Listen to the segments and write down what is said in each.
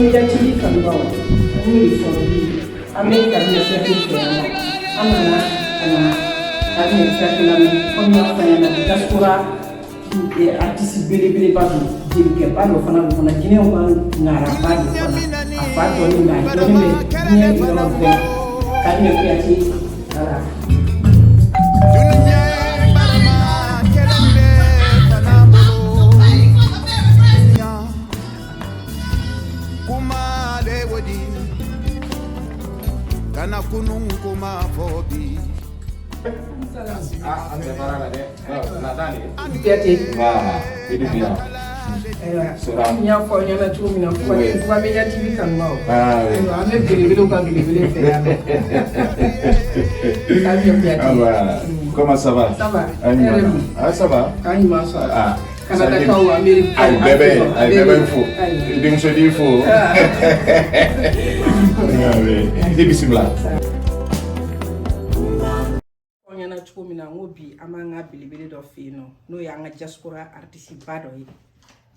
médiatique kan baw ni forobi America ni certifié amana ana ani certifié comme ya fayana diaspora artiste bele badu dirike bado fana fana jine wa ngara bado fana afato ni na doni me ni no be kan ne fiati ara kana kunun kuma fobi ante parala de nadani fiati wa itu dia sura nya fo nya na tu mina kwa media tv kan mau ame bele ka bele fe ya comment ça va ça va kanima ça Canada kau Amerika ai bebe info dia musuh di info dia bismillah onya na chuko mina ngobi amanga bilibili do fino no ya nga diaspora artiste bado yi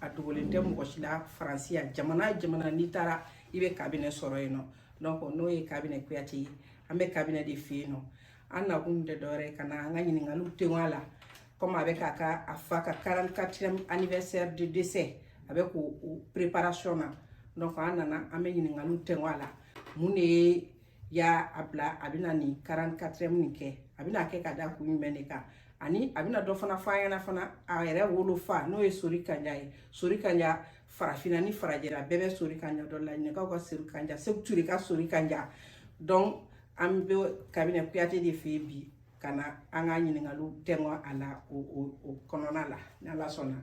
adugolente mo ko shila francia jamana nitara ibe cabinet soro ino donc no e cabinet kuyati ambe cabinet de fino anna kunde dore kana nga nyini ngalu tewala comme avec a faka 44e anniversaire de décès avec préparation donc anana ameni ngalu tengwala mune ya abla abina ni 44e nike abina ke kada ku meneka ani abina do fana fayana fana ayere wolo fa no e sori kanja farafina ni farajera bebe sori kanja do la ne ka sori kanja secteur ka sori kanja donc ambe cabinet piate de febi kana anga nyiningalu tengo ala o konona la na la sona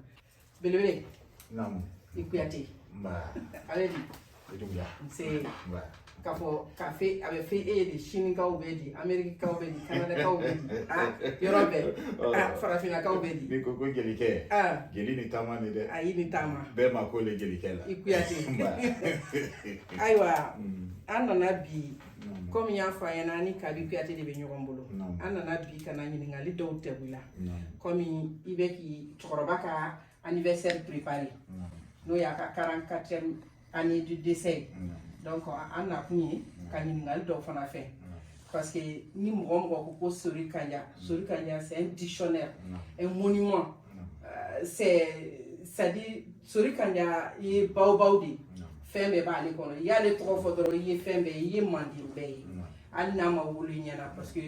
belebele nam ikuyati ba aledi itu dia c'est ba kafo café avec fait de Chine ka obedi America ka obedi Canada ka obedi Europe farafina ka obedi ni ko gelike geli ni tama ni de ayi ni tama be ma ko le gelike la ikuyati aywa anana bi comme y'a fa yana ni kabi kuyate de be ɲɔgɔn bolo anana bi kana ɲiningali dɔw tɛbula comme ibe ki cɛkɔrɔba ka anniversaire préparé n'o y'a ka 44e année du décès donc an na kun ye ka ɲiningali dɔw fana fɛ parce que ni mɔgɔ ko sori kanja c'est un dictionnaire un monument c'est-à-dire sori kanja ye baw de fɛn bɛɛ b'ale kɔnɔ i y'ale tɔgɔ fɔ dɔrɔn i ye fɛn bɛɛ i ye manden bɛɛ ye hali n'a ma wolo i ɲɛna parce que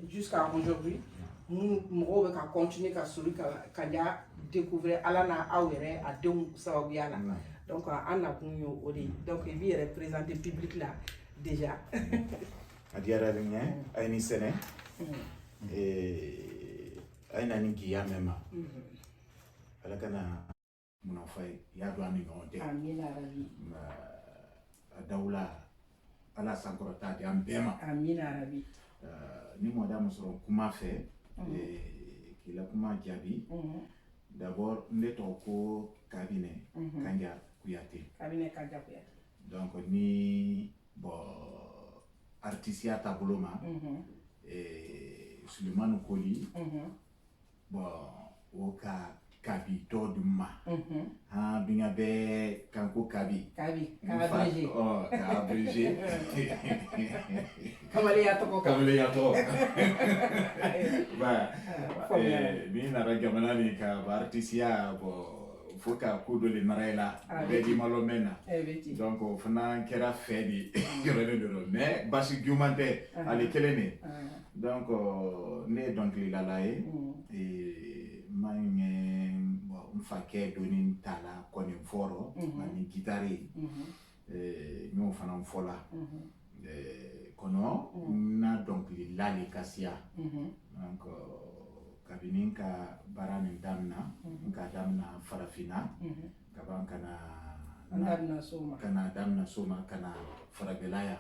jusqu'à aujourd'hui mɔgɔw bɛ ka continuer ka sori kanja découvrir ala n'a aw yɛrɛ a denw sababuya la donc an na kun y'o o de ye donc i b'i yɛrɛ présenter public la déjà a diyara ni ɲɛ a ye ni sɛnɛ a ye na ni giya mɛn ma ala kana munafa ye y'a don an ni ɲɔgɔn cɛ amina rabi a dawula ala sankɔrɔta di an bɛɛ ma amina rabi ni mɔda min sɔrɔ kuma fɛ k'i la kuma jaabi d'abord n de tɔgɔ ko kabinɛ kanja kuyate kabinɛ kanja kuyate donc ni bon artisia taabolo ma Sulemani Koli bon o ka kabi tɔ dun ma dunya bɛɛ kan ko kabi ka abrégé kamaleya tɔgɔ ba min nana jamana ni ka artisia bon fo ka ko dɔ le mara i la bɛɛ di malo mɛn na donc o fana kɛra fɛ de yɔrɔlen dɔ mais basi juman tɛ ale kelen de donc ne ye dɔnkilidala ye ma ɲɛ n fakɛ doni t'a la kɔni fɔrɔ ani gitare n y'o fana fɔla kɔnɔ na dɔnkilila le ka siya donc kabini ka baara nin damina n ka damina farafina ka ban kana damina soma kana farabela ya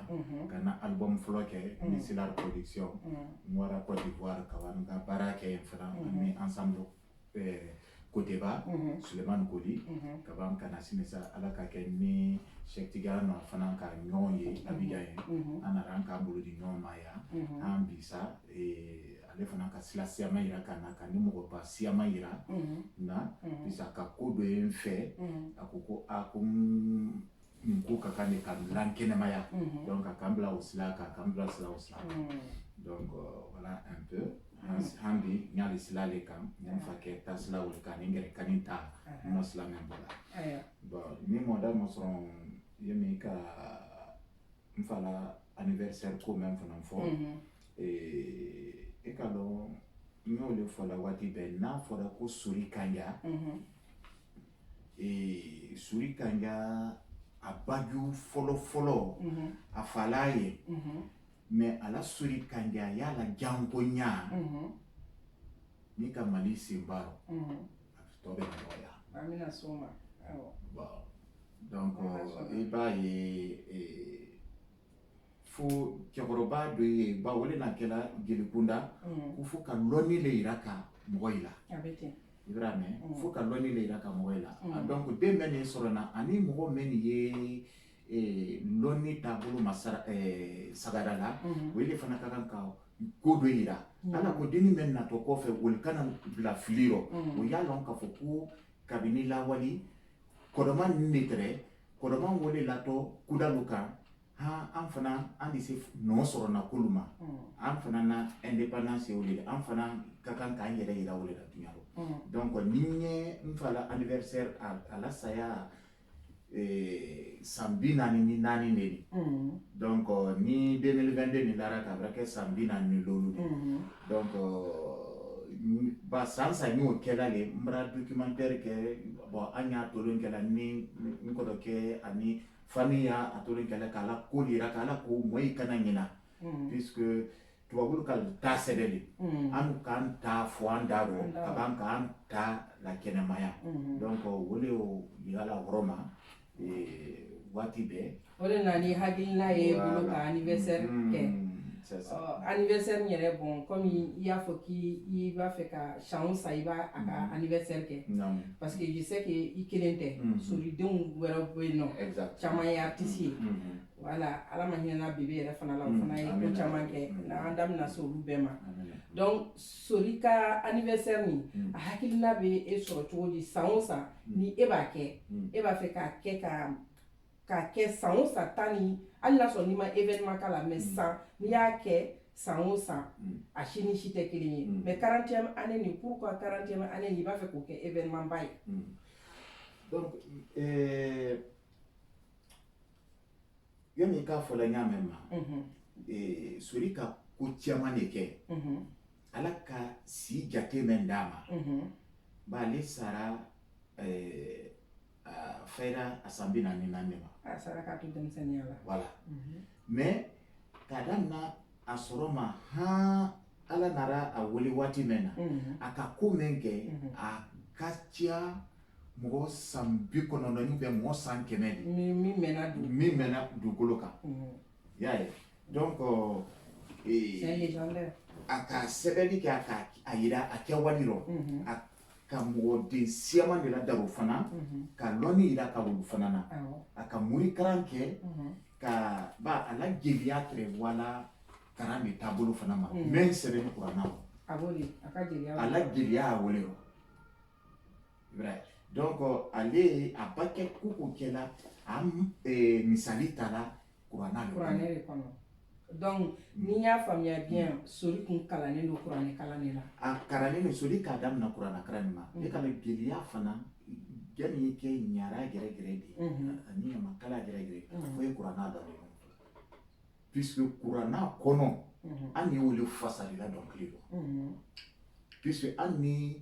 kana album fɔlɔ kɛ ni Silar production n wara Côte d'Ivoire ka ban ka baara kɛ yen fana ni ensemble Koteba Sulemani Koli ka ban kana sinisa ala ka kɛ ni Cheikh Tidiane na fana ka ɲɔgɔn ye Abidjan ye an nana an k'an bolo di ɲɔgɔn ma yan an bisa ale fana ka sila siyama yira ka na ka ni mɔgɔba siyama yira na bisa ka ko dɔ ye n fɛ a ko ko nko ka kan de ka lan kɛnɛmaya donc a kan bila o sila ka kan bila sila o sila donc voilà un peu handi nyali sila le kan nyam fa ke ta sila o kan ngere kan ta no sila men bala bon ni mo da mo son yemi ka mfala anniversaire ko même fana fo e ka do no le fo la wati be na fo da ko suri kanja suri kanja a baju folo a fala ye mais ala suri kanja ya la jango nya ni ka mali simbaro to be no ya amina soma bon donc e ba ye fo kekoroba do ye ba wole na kela gelikunda ku fo ka loni le iraka moyila abete ibrahim fo ka loni le iraka moyila donc de men sorona ani mo men ye loni tabulu masara sagara la wele fana ka kan ka ko do ira ala ko deni men na to ko fe wol kana la filiro o ya lon ka fo ko kabini la wali kodoma nitre kodoma wole la to kudaluka ha an fana an dise no soro na kuluma an fana na indépendance wole an fana ka kan ka yere ira wole da dunyaro donc ninye mfala anniversaire à la saya sambina ni nani neni donc ni 2022 ni lara ka brake sambina ni lolu donc ba sansa ni o kela le mbra documentaire ke bon anya tolon kela ni ko do ke ani famille a tolon kela kala ko lira kala ko moy kana nyina puisque tubabulu kal ta sedeli an kan ta fuandaro kaban kan ta la kenemaya donc wole o yala roma wati be ole nani hakilina ye bolo ka anniversaire ke anniversaire nyere bon comme il y a faut qui va faire ka chance ça il va à anniversaire ke parce que je sais que il kelente sur les deux wera no chama ya artiste voilà ala mahina bébé yere fana la fana ye ko chama ke na andam na so lu bema donc sorika anniversaire ni hakilina be e so choji sansa ni e ba fe ka ke ka ke sansa tani alla so ni ma événement kala mais sans ni ya ke sansa a chini chite kelini mais 40e année ni pourquoi 40e année ni ba fe ko ke événement bay donc yoni ka fola nyamema sorika ko tiama ne ke ala ka si jate men dama ba le sara fera asambina ni nanema sara ka tudem senyala voilà mais kadana asoroma ha ala nara a woli wati mena aka ko menke a katia mo sambi kono no be mo san kemedi mi mena du koloka yaye donc c'est légendaire aka sebeli ke aka ayira akewaliro aka mo de siama de la daro fana ka loni ira ka wulu fana na aka muri karanke ka ba ala geriatre wala karami tabulu fana ma men sebe ni kurana aboli aka geria ala geria wole vrai donc ale abake kuku kela am misali tala kurana le kono donc ni ya famia bien sori kun kalane no kurane kalane la a karane no sori ka dam na kurana karane ma e kala geria fana gani ke nyara gere di ani ma kala gere fo e kurana da puisque kurana kono ani wole fasali la donc lido puisque ani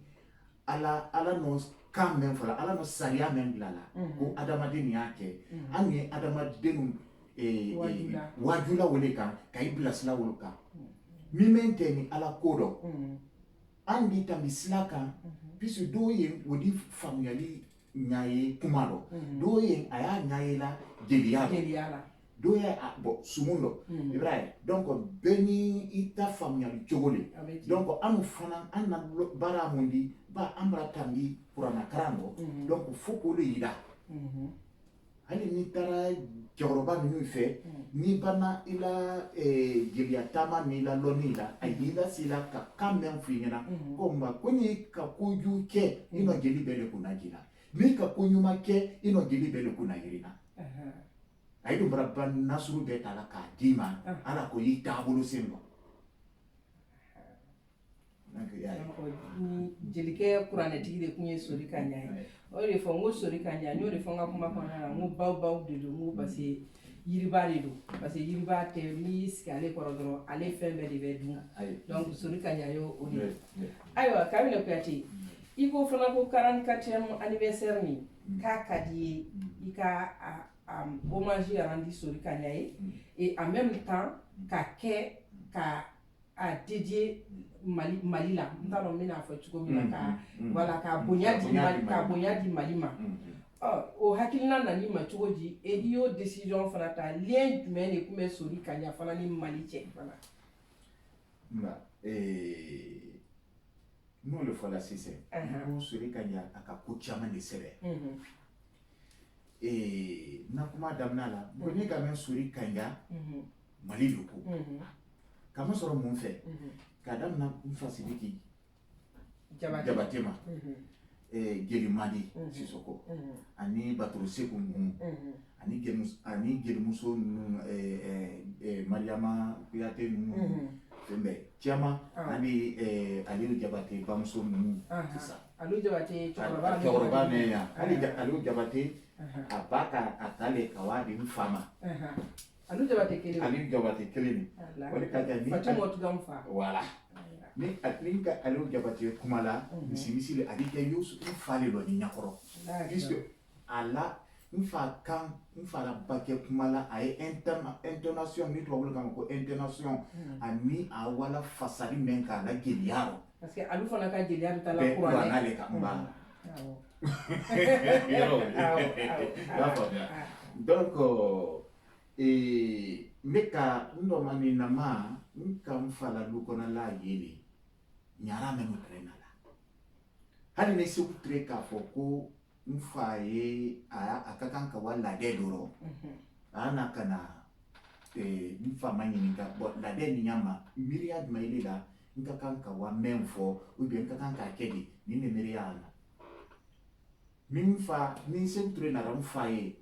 ala no kam men fala ala no salia men blala ko adamadeni yake ani adamadenu wajula wole kan kay blasla woluka mi menteni ala kodo andi tambisla kan puisque doye wodi family nyaye kumalo doye aya nyaye la geliala doye bo sumundo ibrahim donc beni ita family chogole donc amu fana anna bara mundi ba ambra tambi kurana karango donc foko le yida hali ni tara joroba ni fe ni bana ila geliatama ni la lonila ayila sila ka kamben finyana komba kuni ka kuju ke ino geli bele kuna gila ni ka kunyuma ke ino geli bele kuna yirina ay dum rabban nasru be tala ka dima ala ko yi tabulu sembo ni jelike kurane tigi de kunye sori kanya o de fo ngo sori kanya ni o de fo nga kuma kona ngo baw de do ngo parce yiriba de do parce yiriba te ni skale korodoro ale fembe de be dun donc sori kanya yo o de aywa kamile kuyati iko fana ko 44e anniversaire ni ka kadi ika hommage randi sori kanya et en même temps ka dédié Mali la ntalo mina fo chuko mina ka wala ka bonya di Mali ma o hakilina nani ma chuko ji e dio décision fana ta lien jumɛn de kume sori kanya fana ni Mali cɛ fana no le fola sise ko sori kanya aka ko chama de sebe na kuma damna la boni ka men sori kanya Mali loko kama sɔrɔ mun fɛ ka damina Nfasidiki Jabatema Jeli Madi Sisoko ani Batoro Seku ani Jelimuso Mariama Kuyate fembe Tiama ani Aliou Jabate Bamuso sisa Aliou Jabate Cɔkɔrɔba ne ya Aliou Jabate a ba ka atale kawadi mfama Aliou Jabate kelen wale ka ni Fatima Tugamfa wala ni atlinka Aliou Jabate kumala misili ali ke yusu fale lo ni nyakoro puisque ala mfa la bake kumala ay intonation ni to wala ko intonation ami a wala fasali menka la geliaro parce que Aliou fana ka geliaro ta la courant na le ka mba donc meka ndo mani nama nka mfala lukona la yele nyara menu trena la hali ne se kutre ka foko mfaye akakanka wala de doro ana kana mfa manyininga bo la de nyama myriad maile la nka kanka wa memfo ubi nka kanka kedi ni ne myriana mimfa ni se kutre na mfaye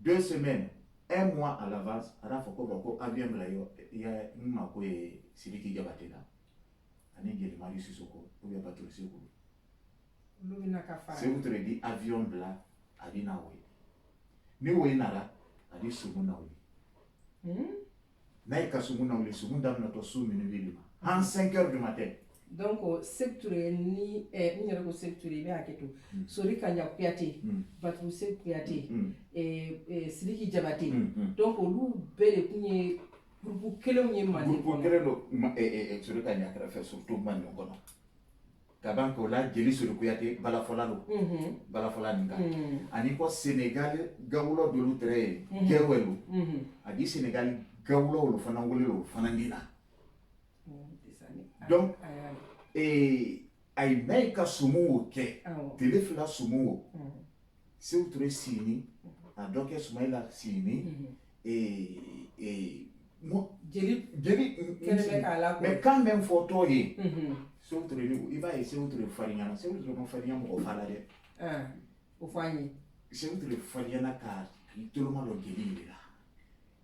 2 semaines 1 mois à l'avance ara foko avion la yo ya mako e Sidiki Jabate la ani Jeli Madi Sisoko ou ya Batoro Seku lumina ka fa c'est vous di avion bla adina we ni we nara adi sumuna we na ka sumuna we sumunda na to su minu bilima en 5 heures du matin donc secteur ni ni ko secteur be aketo sori kanya Kuyate Batoro Seku Kuyate Sidiki Jabate donc lu bele kunye groupe kelen ye Mali groupe kelen do sori kanya kra fait surtout man ngono kabanko la Jeli Sori Kuyate balafola lo balafola ninga ani ko Sénégal gawlo do lutre kewelu adi Sénégal gawlo lo fana ngolo fana ndina donc ay meika sumu ke telefila sumu se utre sini a doke Sumaila sini mo Jeli kene kala mais quand même photo yi se utre ni iba se utre farinyana se utre mo farinyana mo fala de o fanyi se utre farinyana ka toloma lo Jeli la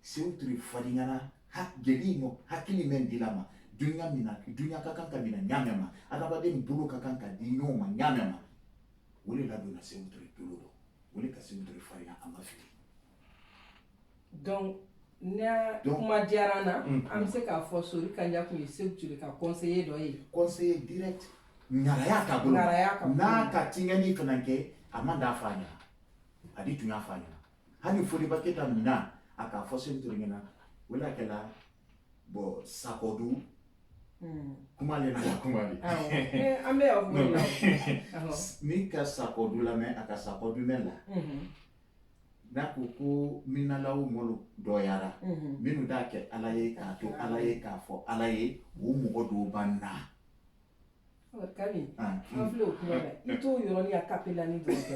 se utre farinyana ha Jeli mo hakili men dilama dunya kakanka mina nyamema adabade mbulu kakanka di nyoma nyamema wole la dona se utre tuludo wole ka se utre farinya amafi donc na kuma diarana am se ka fo sori kanya ku se utre ka conseiller direct nyara ya bulu na ka tingani fananke amanda fanya adi tunya fanya hani foli baketa mina aka fo se utre ngena wala kala bo sakodu kumale na kumale ambe of mo ni ka sakodu la me aka sakodu mela na kuku minalaw molo doyara minu dake alaye ka to alaye ka fo alaye wo mo do banna kami aflo kuma ito yoro ni akapela ni droke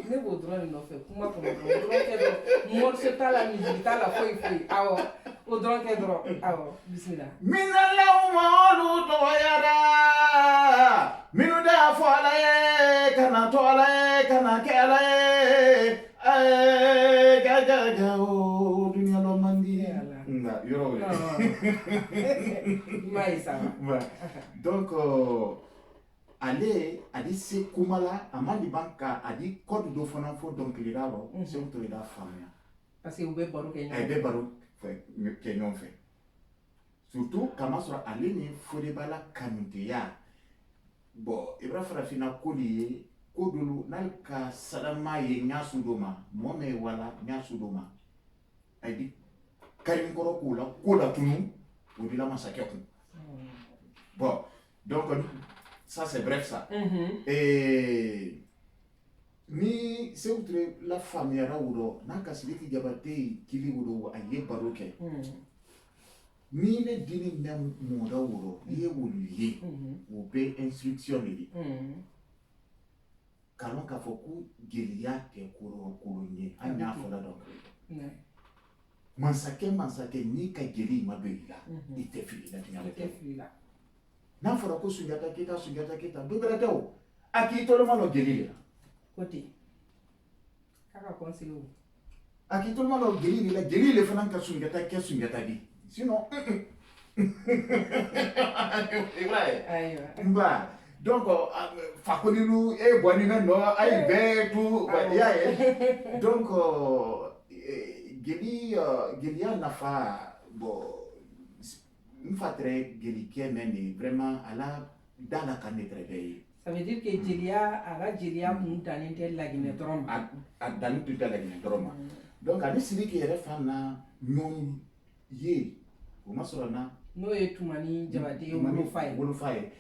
ne bo drone no fe kuma ko droke do morse tala musique tala foi awo o droke dro awo bismillah minalaw molo doyara minu da fo alaye kana to alaye kana ke alaye ga ga ga Donc ale adi se kumala amali banka adi code do fana fo donc lira lo se to lira famia parce que ube baro ke be baro ke ñon fait surtout kama sura ale ni fode bala kanunteya bon ibra farafina koli kodulu nalka salama ye nyasudoma mome wala nyasudoma adi karim koro kola tunu odila masake ko bon donc ça c'est bref ça. Et ni c'est outre la famille rawuro naka siliki jabate kili wuro aye baroke. Ni ne dini nem mo rawuro ye wuli ou be instruction li. Kalon ka foku gelia te kuro kolonye anya fola donc. Mansake ni ka geli mabeila ite fili la n'a fɔra ko Sunjata Keyita dɔ wɛrɛ tɛ o a k'i tɔlɔma lɔ jeli de la ko ten k'a ka conseiller o a k'i tɔlɔma lɔ jeli de la jeli de fana ka Sunjata kɛ Sunjata di sinon nba donc fakolilu e bɔnni bɛ nɔ a ye bɛɛ tu i y'a ye donc jeliya nafa bon une fois très délicat mais vraiment à la dans la canne très belle. Ça veut dire que Jelia a la Jelia montagne tel la Guinée drôme. A dans toute la Guinée drôme. Donc à décider qu'il y a fana non ye ou masorana no e tumani jabate wolo fay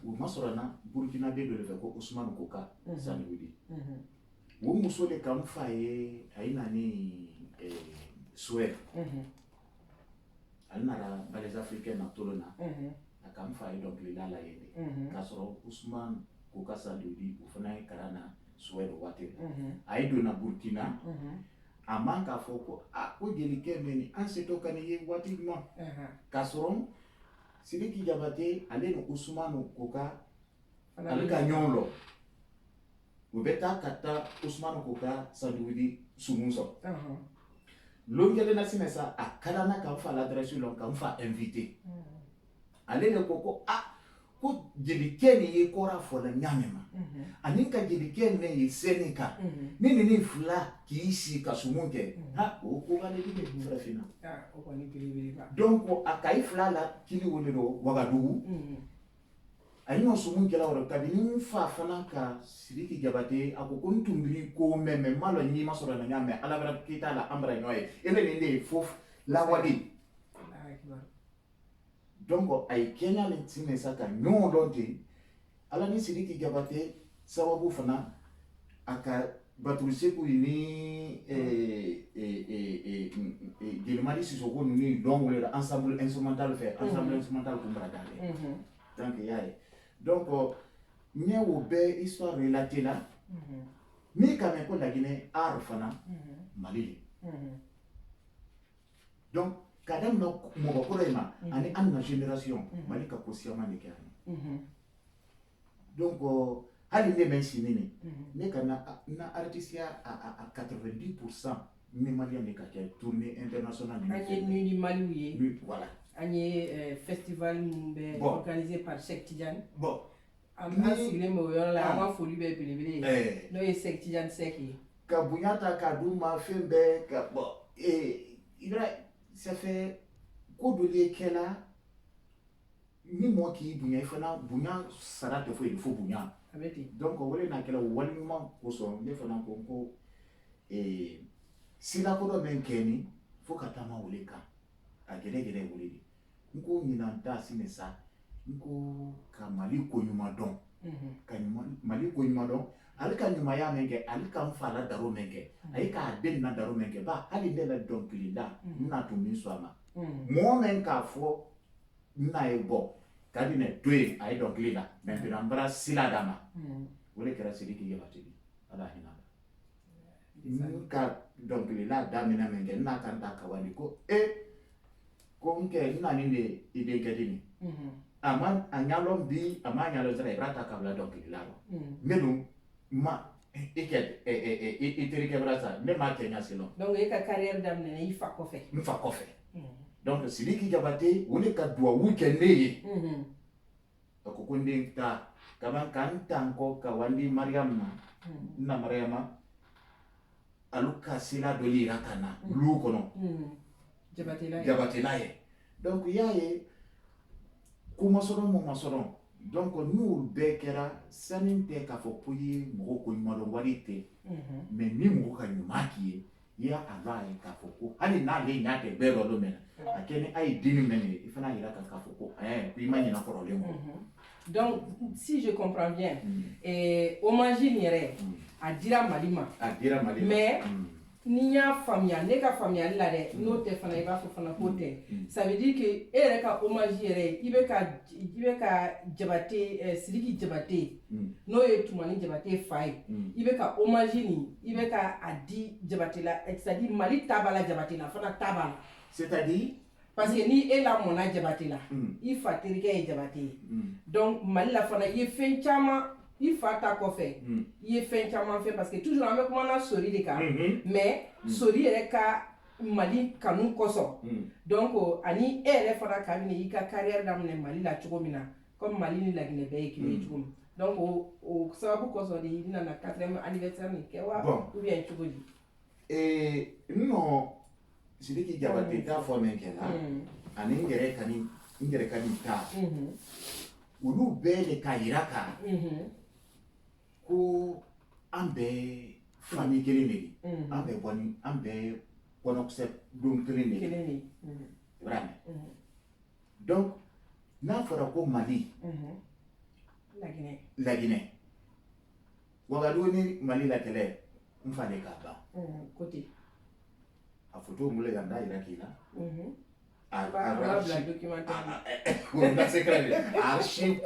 ou masorana Burkina be de ko Ousmane Koka sanwidi. Wo muso le kam faye aina ni souhait. Alnara les Africains na tolona akam fayi donc lila la yede kasoro Ousmane Koka Sandoudi ufana karana suwedo wate aido na Burkina amanka foko ko gelike meni anseto kaniye wati no kasoro sidiki jabate ale no Ousmane Koka alika nyolo ubeta kata Ousmane Koka Sandoudi sumuso l'ongele na sinesa akarana kan fa l'adresse lo kan fa invité ale le koko ko jeli keni ye kora fo la nyamema ani ka jeli keni ye senika ni fla ki isi ka sumunke o ko gale di be frafina o ko ni bili ba donc akai fla la kili wonero wagadugu ayino sumunke la woro kabini fa fana ka sidiki jabate akoko ntumbiri ko meme malo nyi masoro na nyame alabra kita la ambra nyoy ele ni fof la wadi donc ay kenya le tine saka nyon donte ala ni sidiki jabate sababu fana aka batulise ku ni gelmali sisoko ni dongole ensemble instrumental pour bradale donc yaye donc nye wo be histoire relatée là mi quand même ko la Guinée arfana Mali donc kadam no mo ko rema ani anna génération Mali ka ko siama ne kani donc hali ne men sinini ne kana na artiste à 90% ni Malien ne ka tournée internationale ni Mali voilà un festival organisé par Cheikh Tidiane. Bon. Amma sigile mo yola ama foli be belebele. No e Cheikh Tidiane Seki. Ka bunyata ka duma fembe ka bon ibra ça fait ko dole kela ni mo ki bunya fana bunya sarate fo il faut bunya. Abeti. Donc wole na kela walima ko so ne fana ko sila ko do men keni fo katama wole ka agere wole di. Nko nyinanta sinesa nko ka Mali ko nyuma don ka Mali ko nyuma don alika nyuma ya menge alika mfala daro menge ayika den na daro menge ba hali ndela don kilida na tumi swama mo men ka fo na ebo kadine doe ay don kilida men bi nambra sila dama wole kera sidiki yabati ala hinada ka don kilida damina menge na kanta kawani ko ko nke nna ni ne ide gadini ama anyalom bi ama anyalo zara ibrata kabla donc ilalo menu ma iket iterike brasa ne ma kenya sino donc e ka carrière damne ne ifa ko fe mfa ko fe donc Sidiki Diabaté on est ka duwawu kɛ ne ye a ko ko n den ta kaban ka n ta n kɔ ka wandi Mariam na Mariama alu ka sila dɔ yira ka na lu kɔnɔ Jabatela ye donc y'a ye ko ma sɔrɔ mo ma sɔrɔ donc n'u bɛɛ kɛra sani tɛ k'a fɔ ko ye mɔgɔ ko ɲuman dɔn wari tɛ mais ni mɔgɔ ka ɲuman k'i ye i y'a dɔn a ye k'a fɔ ko hali n'ale ɲa tɛ bɛɛ dɔ don mɛnɛ a kɛ ni a ye deni mɛn ye i fana yira k'a fɔ ko a y'a ko i ma ɲina kɔrɔlen kɔ. Donc si je comprends bien hommage in yɛrɛ a dira Mali ma mais ni y'a faamuya ne ka faamuyali la dɛ n'o tɛ fana i b'a fɔ fana k'o tɛ ça veut dire que e yɛrɛ ka hommage yɛrɛ i bɛ ka Jabaté Sidiki Jabaté n'o ye Tumani Jabaté fa ye i bɛ ka hommage nin i bɛ ka a di Jabaté la c'est-à-dire Mali ta b'a la Jabaté la fana ta b'a la c'est-à-dire parce que ni e la mɔna Jabaté la i fa terikɛ ye Jabaté ye donc Mali la fana i ye fɛn caman i fa ta kɔfɛ i ye fɛn caman fɛ parce que toujours an bɛ kumana Sori de kan mais Sori yɛrɛ ka Mali kanu kɔsɔn donc ani e yɛrɛ fana kabini i ka carrière daminɛ Mali la cogo min na comme Mali ni Laginɛ bɛɛ ye kelen ye cogo min donc o sababu kɔsɔn de i nana 4e anniversaire nin kɛ wa ou bien cogo di non Sidiki Diabaté t'a fɔ min kɛla ani n yɛrɛ ka nin ta olu bɛɛ de ka yira kan ko an bɛɛ famille kelen de ye an bɛɛ kɔnɔkisɛ don kelen de ye vraiment donc n'a fɔra ko Mali Laginɛ Wagadugu ni Mali la kɛlɛ n fa de k'a ban côté a photo mun le yan da yira k'i la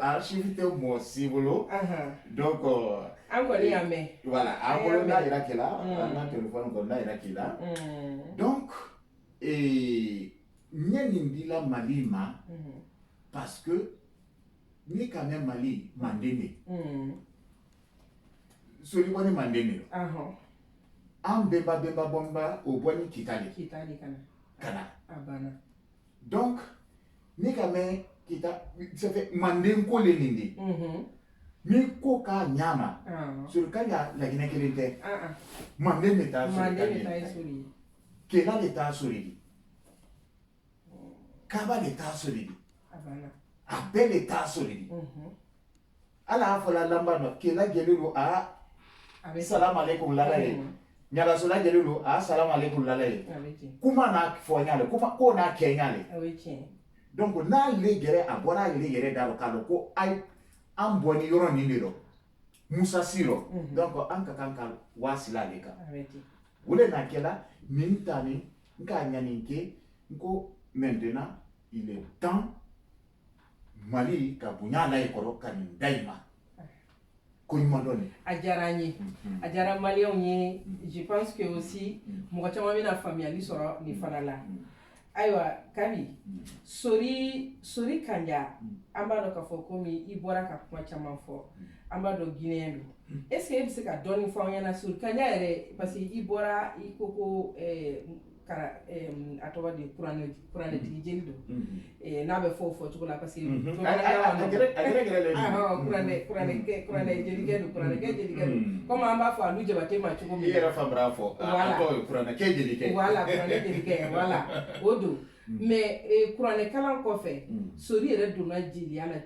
archive tɛ mɔgɔ si bolo donc an kɔni y'a mɛn voilà an bolo n'a yira k'i la an ka téléphone kɔni n'a yira k'i la donc n ye nin dila Mali ma parce que ni ka mɛn Mali Manden de Sori bɔ ni Manden de an bɛnba o bɔ ni Kita de kana a banna donc ni ka mɛn Kita ça fait Manden ko le nin de ni ko k'a ɲa ma Sori ka ya Laginɛ kelen tɛ Manden de taa Sori Kela de taa Sori de Kaba de taa Sori de a bɛɛ de taa Sori de ala y'a fɔla lanban na Kela jɛlen don salamu alaikum lala ye Ɲagasola jɛlen don salamu alaikum lala ye kuma n'a fɔ ɲale ko n'a kɛ ɲale donc n'ale yɛrɛ a bɔra ale yɛrɛ da la k'a dɔn ko ayi an bɔ ni yɔrɔ nin de rɔ Musa Si rɔ donc an ka kan ka wasila ale kan o de n'a kɛla nin ta nin n k'a ɲani kɛ n ko maintenant il est temps Mali ka bonya la ye kɔrɔ ka nin da i ma ko ɲuman dɔn a diyara an ye a diyara maliyɛnw ye je pense que aussi mɔgɔ caman bɛna faamuyali sɔrɔ nin fana la ayiwa Kabi Sori Kanja an b'a dɔn k'a fɔ komi i bɔra ka kuma caman fɔ an b'a dɔn Guinéen don est-ce que e bɛ se ka dɔɔni fɔ an ɲɛna Sori Kanja yɛrɛ parce que i bɔra i ko ko a tɔgɔ de kuranɛtigi jeli don n'a bɛ fɔ o fɔcogo la parce que kuranɛ jelikɛ don comme an b'a fɔ Alu Jabaté ma cogo min i yɛrɛ famara fɔ a tɔgɔ ye kuranɛkɛ jelikɛ voilà kuranɛ jelikɛ voilà o don mais kuranɛ kalan kɔfɛ Sori yɛrɛ donna jeliya la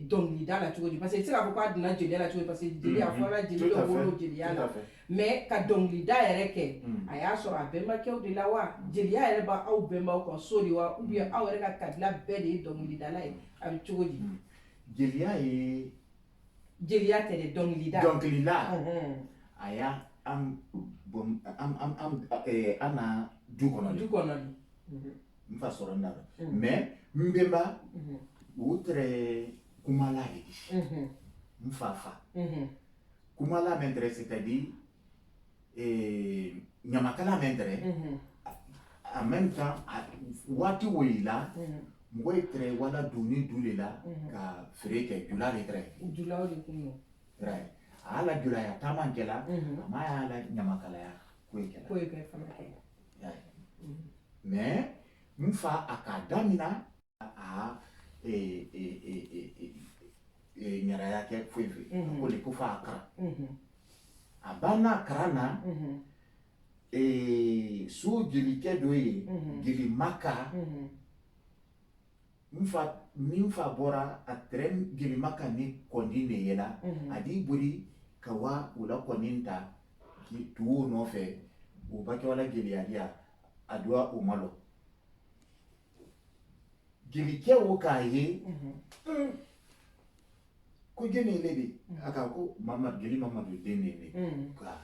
dɔnkilida la cogo di parce que i tɛ se k'a fɔ k'a donna jeliya la cogo di parce que jeliya fɔra jeli dɔ wolo jeliya la mais ka dɔnkilida yɛrɛ kɛ a y'a sɔrɔ a bɛnbakɛw de la wa jeliya yɛrɛ b'aw bɛnbaw kan so de wa ou bien aw yɛrɛ ka kabila bɛɛ de ye dɔnkilidala ye a bɛ cogo di jeliya tɛ dɛ dɔnkilida a y'a an na du kɔnɔ n fa sɔrɔ n na mais n bɛnba o tɛrɛ kumala de n fa kumala min tɛrɛ c'est-à-dire ɲamakala min tɛrɛ en même temps waati o yi la mɔgɔ ye tɛrɛ wala doni du de la ka feere kɛ jula de tɛrɛ julaw de kun don a y'a la julaya taama kɛla a ma y'a la ɲamakalaya ko ye kɛla fana kɛ mais Mfa akadamina a nyara yake fuivi kuli kufa akara abana karana su gili kedo ye gili maka mfa bora a tren gili maka ni kondi ne yela adi buri kawa ula koninta tuwo no fe o bake wala gili adia adwa umalo gili ke wo ka ye ko gene lebe aka ko gili mamadu dene ne ka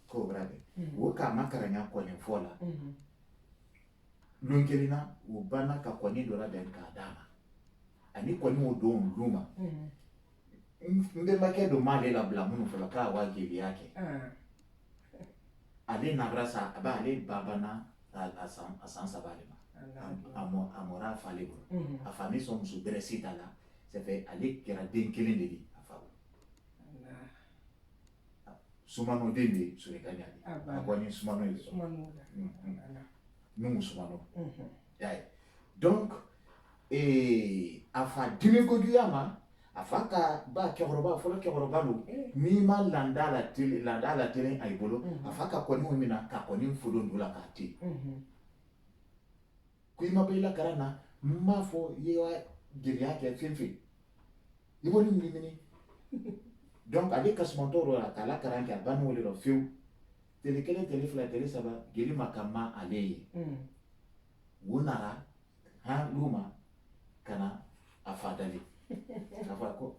ko brabe wo ka makaranya ko ne fola lunkelina wo bana ka ko ni dola den ka dama ani ko ni wo don luma mbe make do male la bla munu fola ka wa gili yake ale na brasa aba ale babana asan sabalema amora falebo a famille son sous dresita là c'est fait aller kera den kelen de di afa sumano dende sure kanyali akwani sumano ile numu sumano yai donc afa dime ko diyama afa ka ba koroba fola koroba lo mi ma landa la tele ay bolo afa ka koni mo mina ka koni fudo ndula ka ti kuima bela karana mafo yewa gili yake fimfi ibo ni mini donc avec kasmontoro la kala karanki abanu le fiu tele kele tele fla tele saba gili makama aleye wunara ha luma kana afadali afa ko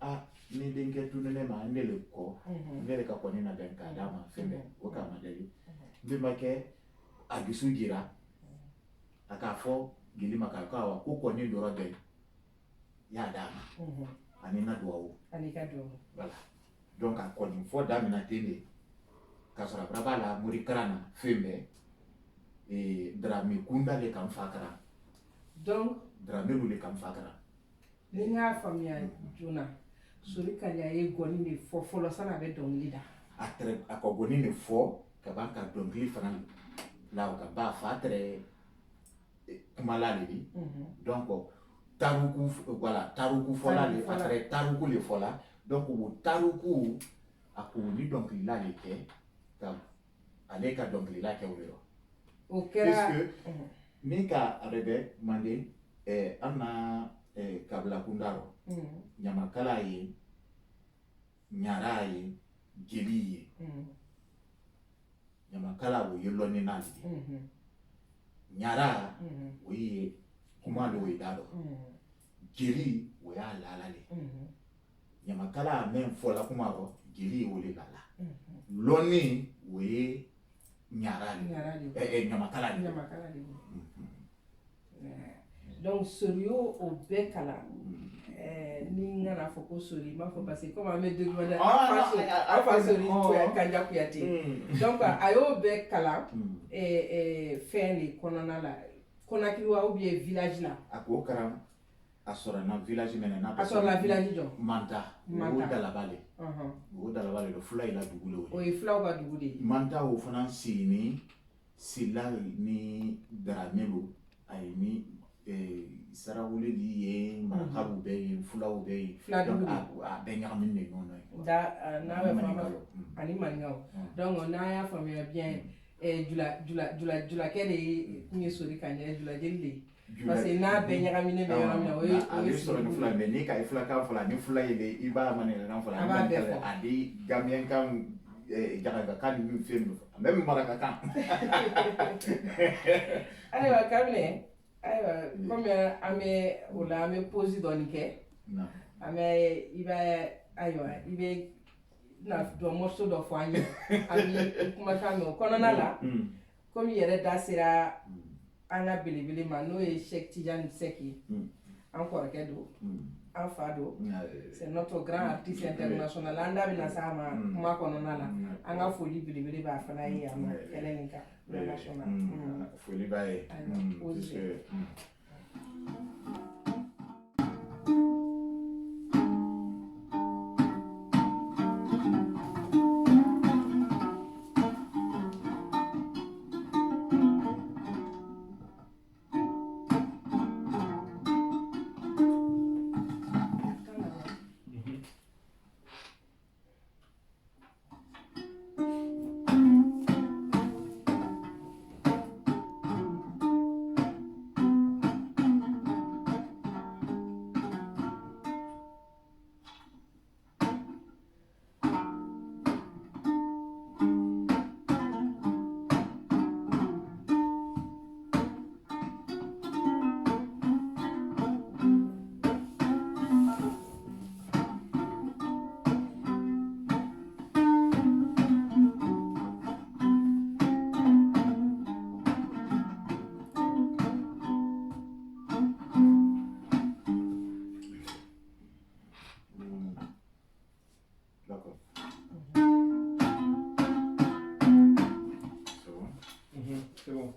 ni denke tunene ma ndele ko ndele ka koni na benka dama fembe woka madali ndimake agisu gira akafo gili makakawa kuko ni doro de ya dama anina duawo anika do voilà donc encore une fois dame na tende kasara brabala muri krana fembe et drame kunda le kam fakara donc drame lu le kam fakara linga famia juna suri kanya ye goni ni fofolo sana be don lida atre akogoni ni fo kabanka dongli fran la ka ba fatre kumalali di donc taruku voilà taruku fola le après taruku le fola donc wo taruku akuni donc il a été tam aleka donc il a été ouvert okera parce que nika arebe mande ana kabla kundaro nyamakala yi nyara yi geli yi nyamakala wo yeloni nali nyara we kuma lo we dado geli we ya lalale nyamakala men fola kuma ro geli wo le lala loni we nyara nyamakala donc sérieux au bec à la ni ngana foko sori ma fo parce que comme me demande afa sori ko kanja kuyati donc ayo bec kala feni konona la konakiri wa ou bien village la ako karam asora na village menena asora la village jo manta o dala bale do fula ila dugule o e fula ga dugule manta o fana sini sila ni dramelo ay ni sarawule li ye marakabu be fulaw be donc a be nyamine ne non da na we fama ani maningao donc na ya famille bien jula kele ni sori kanya jula jeli parce que na be nyamine be nyamine o e soro ni fula be ni ka fula ka fula ni fula ile iba manela na fula ni adi gamien kan jaraga kan ni film même maraka kan allez wa kamne aywa comme ame ola ame pose doni ke ame iba aywa ibe na do morceau do fanye ami kuma kame kono na la comme yere da sira anga bilibili ma no e Cheikh Tidiane Seki encore ke do en fado c'est notre grand artiste international anda bina sama kuma kono na la anga foli bilibili ba fana yi ama elenika national foli ba e D'accord. C'est bon? C'est bon.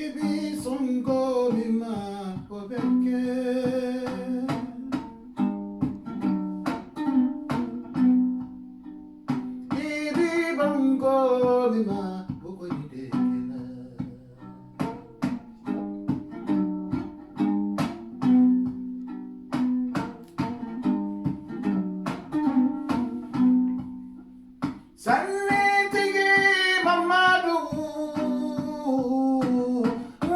Ibi songo mima obeke Ibi bongo mima okonidekela Sanne tigi Mamadou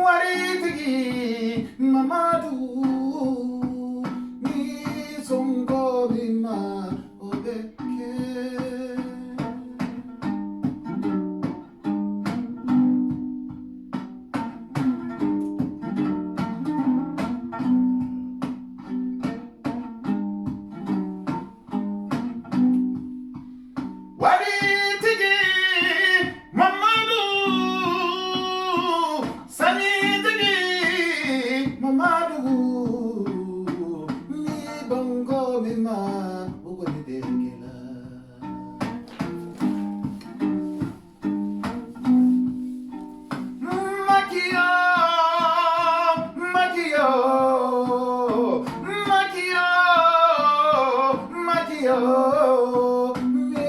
Wari tigi Mamadou Ni songo bima obeke Wari tigi Mamadou Sani tigi Mamadou Ni bongo mima okonidekela Makio Makio Makio Makio Mi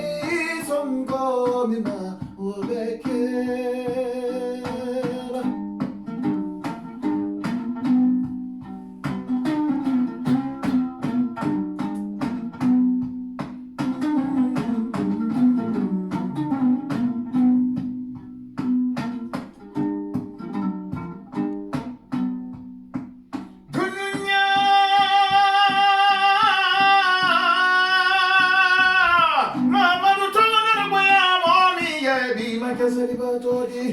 songo mima obekela Dunya Mamadou tonga na boya moni yebi makasali batodi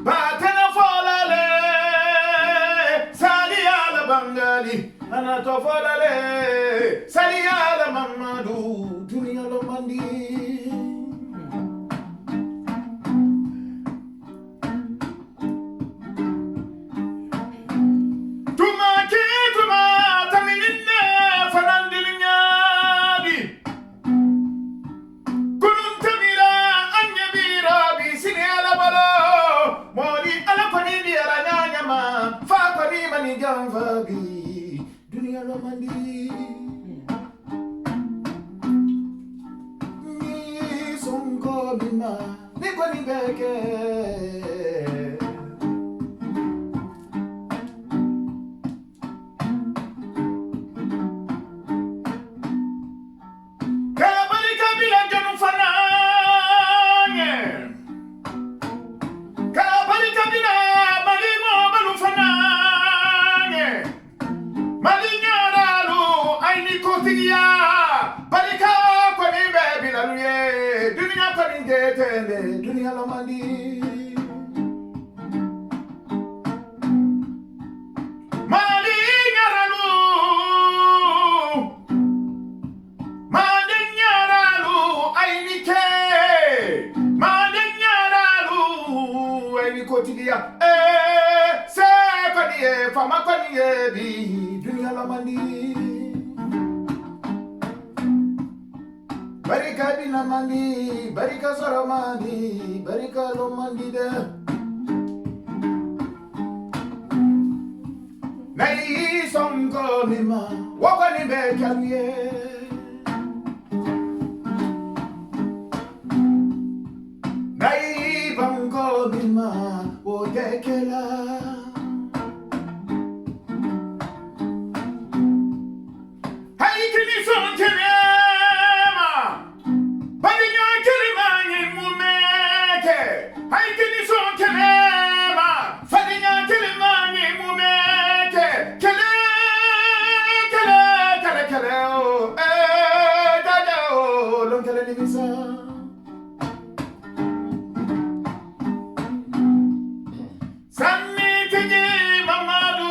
Batena folale Sali ala bangali Anato folale Sali ala Mamadou Dunia lo mandi Tumaki tuma taminine fanandilinyadi Kunun tamira anyabira bisini ala balo Moni ala koni di ala nyanyama Fa koni mani jamvabi Dunia lo mandi Ni songo bima Ni koni beke Kabali kabila janu fananye Kabali kabila malimo balu fananye Malinyaralu aini kotigia Balika kwa nimbe bilaluye Dunia kwa ningetende Dunia lomandi Malinyaralu Madenyaralu ainike Madenyaralu ainikotigia se kwaniye fama kwaniye bi dunia la mandi Barika bina mandi barika soramani barika lo mandi de Nai songo mima wakani bekanye Nai bango bima odeke Farabelela Hay kini son kelema Balinyo kelimani mumeke Hay kini son kelema Balinyo kelimani mumeke Kele oh dada oh lon kele ni misa Sanni tiji mamadu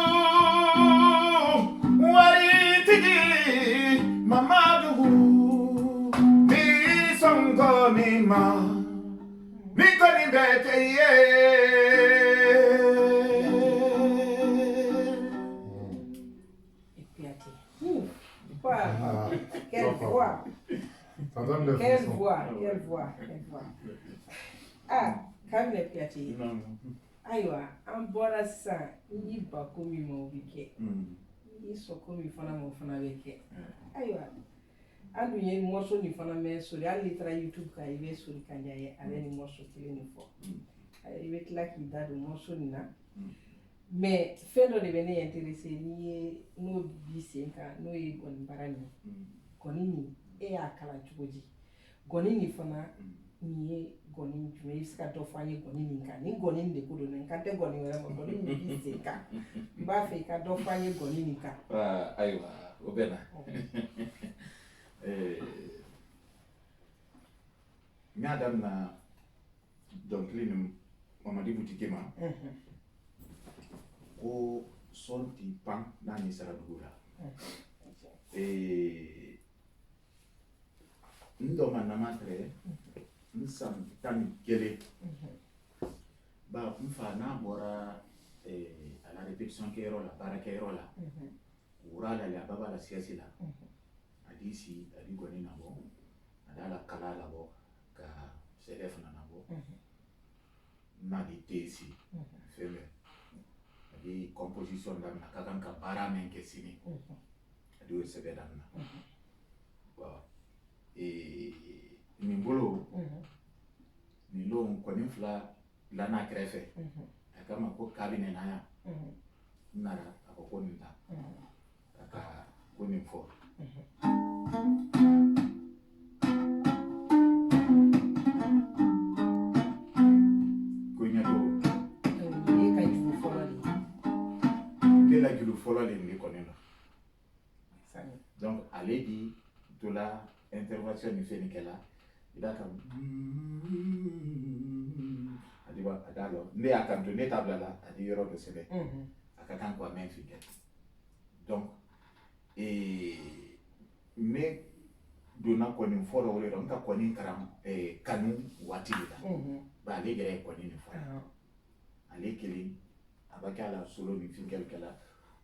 wari tiji mamadu mi songo mi ma mi koni bete ye Quelle voix! Quelle voix! Quelle voix! Quelle voix! Ah, Kabila Piatti. Ayiwa, an bɔra sisan n'i ba ko min ma o bɛ kɛ n'i sɔn ko min fana ma o fana bɛ kɛ ayiwa an dun ye morceau nin fana mɛn sori hali n'i taara YouTube kan i bɛ sori ka ɲa ye a bɛ nin morceau kelen nin fɔ i bɛ tila k'i da don morceau nin na mais fɛn dɔ de bɛ ne intéressé n'i ye n'o b'i sen kan n'o ye gɔni baara nin gɔni nin e y'a kalan cogo di gɔni nin fana nin ye gɔni jumɛn i bɛ se ka dɔ fɔ an ye gɔni nin kan ni gɔni nin de ko don n kan tɛ gɔni wɛrɛ ma gɔni nin b'i sen kan n b'a fɛ i ka dɔ fɔ an ye gɔni nin kan. Ayiwa o bɛ na n y'a daminɛ dɔnkili nin Mamadi Butike ma ko sɔn ti pan n'a ni sara dugu la n dɔ ma nama tɛrɛ n san 11 ba n fa n'a bɔra a la répétition kɛyɔrɔ la baarakɛyɔrɔ la wura la a ba b'a la siège la a di si a di gɔni nabɔ a d'a la kala labɔ ka sɛgɛ fana nabɔ n'a di te si fɛn bɛɛ a di composition daminɛ ka kan ka baara min kɛ sini a di o sɛbɛ daminɛ nin bolo nin don kɔni fila dilanna kɛrɛfɛ a k'a ma ko kabi nana yan n nana a ko ko nin ta a ka ko nin fɔ ko ɲɛdon ne ka juru fɔlɔ de ne la juru fɔlɔ de nin kɔni na donc ale di to la intervention ni fɛn nin kɛla i b'a ka a d'a lɔ ne y'a kan to ne t'a bila la a di yɔrɔ dɔ sɛbɛn a ka kan k'a mɛn fi kɛ donc ne donna kɔni fɔlɔ o de la n ka kɔni karan kanu waati de la ba ale yɛrɛ ye kɔni nin fɔlɔ ale kelen a b'a kɛ a la solo ni fɛn kɛla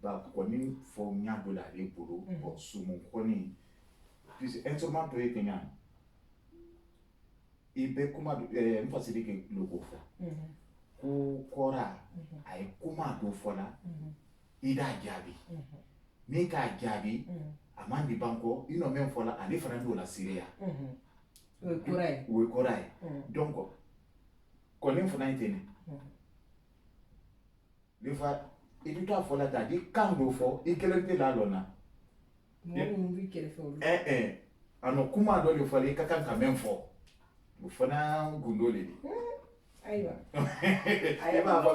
ba kɔni fɔ n y'a dɔ la ale bolo sumu kɔni puis instrument dɔ ye kɛɲɛ i bɛ kuma n fasili kɛ logo fɔ ko kɔra a ye kuma dɔ fɔ la i k'a jaabi n'i k'a jaabi a man di ban kɔ i nɔ min fɔ la ale fana n'o la seereya o ye kɔrɔ ye o ye kɔrɔ ye donc kɔni fana ye ten des fois i bɛ taa fɔ la tan i kan dɔ fɔ i kelen tɛ la lɔ na mɔgɔ minnu b'i kɛrɛfɛ olu a nɔ kuma dɔ de fɔla i ka kan ka min fɔ o fana gundo de di ayiwa i b'a fɔ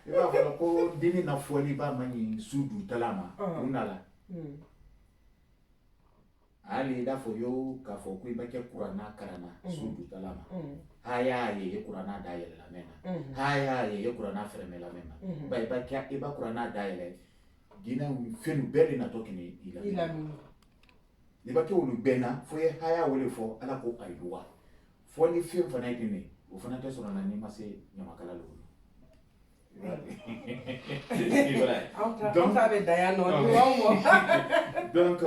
la ko deni na fɔli b'a ma ɲi su dutala ma u nana hali i n'a fɔ y'o k'a fɔ ko i ma kɛ kuranna karanna su dutala ma ha y'a ye i ye kuranna da yɛlɛ lamɛn na ha y'a ye i ye kuranna fɛrɛmɛ lamɛn na ba i ba kuranna da yɛlɛ diinɛ fɛn bɛɛ de natɔ kɛnɛ i lamɛn i ba kɛ olu bɛɛ na fo ye ha y'a wele fɔ ala ko ayiwa fɔ ni fɛn fana ye ten o fana tɛ sɔrɔ na n'i ma se ɲamakala la donc ça bɛ da yan nɔ donc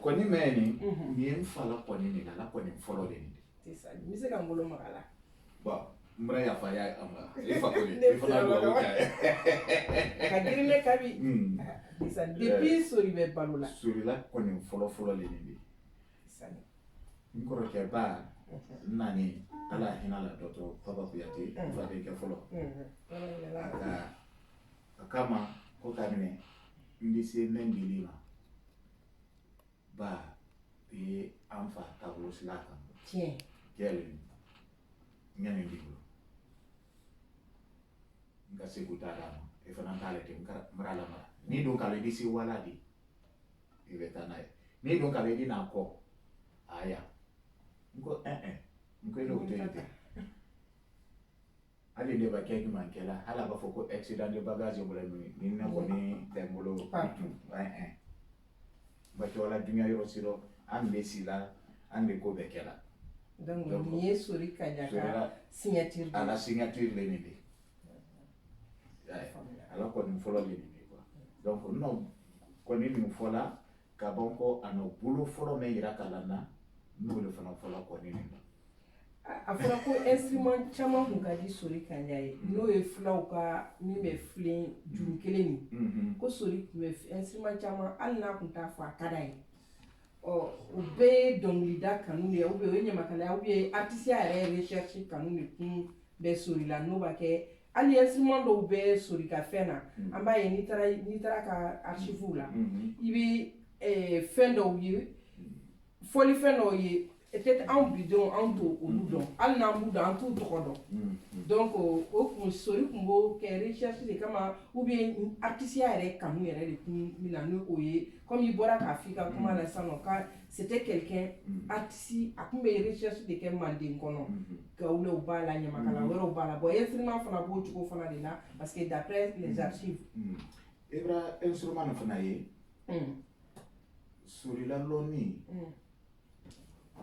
kɔni mɛn nin ye n fa la kɔni de la ala kɔni fɔlɔ de nin de n bɛ se ka n bolo maga la bon n bɛna yafa y'a ma i fa ko i fana dugawu kɛ ka girin ne kabi depuis sori bɛ balo la sori la kɔni fɔlɔ de nin de nkoro ke ba nani ala hinala Dr. Papa Kuyate fa de ke folo kama ko kamine ndi se nengilima ba e amfa tablo silaka tiens kele ngene ndibulu nga se gutara e fana tale te mrala mara ni don kale disi wala di e betana ni don kale di na ko aya nko nko lo tete ali ne ba keki mankela hala ba foko accident de bagage mo ni na ko ni tembolo ba to la dunya yo siro an be sila an be ko bekela donc ni sori kanyaka signature à la signature le ni alors ko ni folo le ni quoi donc non ko ni mu fola ka bonko ano bulo folo me yira kalana no le fana fola ko ni a fɔra ko instrument caman kun ka di sori kanja ye n'o ye filaw ka min bɛ filen juru kelen nin ko sori kun bɛ instrument caman hali n'a kun t'a fɔ a ka d'a ye o bɛɛ ye dɔnkilida kanu de ye ou bien o ye ɲamakalaya ou bien artisiya yɛrɛ ye recherche kanu de kun bɛ sori la n'o b'a kɛ hali instrument dɔw bɛ sori ka fɛn na an b'a ye n'i taara ka archive la i bɛ fɛn dɔw ye fɔli fɛn dɔw ye peut-être anw bidenw anw t'o olu dɔn hali n'an b'u dɔn an t'u tɔgɔ dɔn donc o kun sori kun b'o kɛ recherche de kama ou bien artisiya yɛrɛ kanu yɛrɛ de kun mina ni o ye comme i bɔra k'a f'i ka kuma la sisan nɔ ka c'était quelqu'un artiste a kun bɛ recherche de kɛ Manden kɔnɔ Gawulew b'a la ɲamakala wɛrɛw b'a la bon instrument fana b'o cogo fana de la parce que d'après les archives Ibra instrument fana ye sori la loni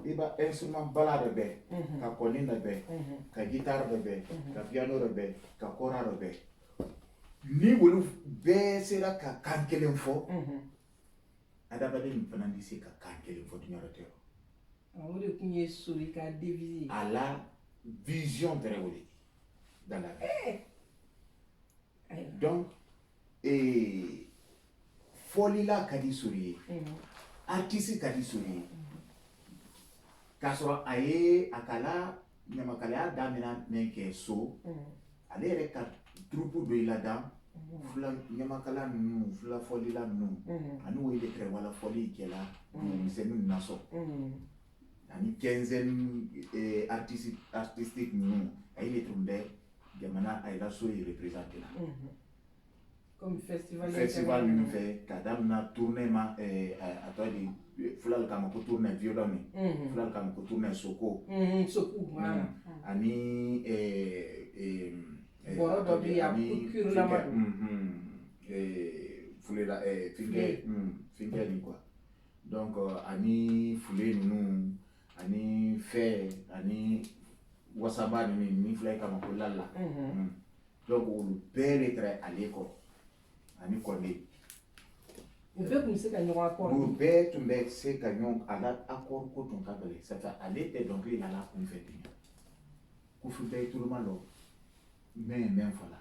iba instrument bala de be ka koni de be ka guitare de be ka piano de be ka kora de be ni wolu be sera ka kan kelen fo adabalen fana di se ka kan kelen fo dunyaro tero o de kun ye sori ka devise à la vision très woli dans la vie donc folie la ka di sori artiste ka di sori kasoro aye akala ɲamakalaya damina men kɛ so ale yɛrɛ ka troupe do ila dan fula ɲamakala ninnu fula fɔlila ninnu ani o ile kɛrɛ wala fɔli kɛla misɛnninw nasɔ ani quinzaine artistique ninnu a ile tun bɛ jamana a ila so ye représente la comme festival ninnu fɛ ka damina tournée ma a tɔgɔ di fulal kama ko tourne violon fulal kama ko tourne soko ani boro do bi ya kuru la ma fulela finge ni quoi donc ani fule nu ani fe ani wasaba ni fulay kama ko lalla donc olu bɛɛ de tɛrɛ ale kɔ ani kɔnde u bɛɛ tun bɛ se ka ɲɔgɔn accord u bɛɛ tun bɛ se ka ɲɔgɔn a la accord ko tun ka gɛlɛn c'est à dire ale tɛ dɔnkili la la kun fɛ ten ko fu bɛɛ turuma lɔ mɛn fala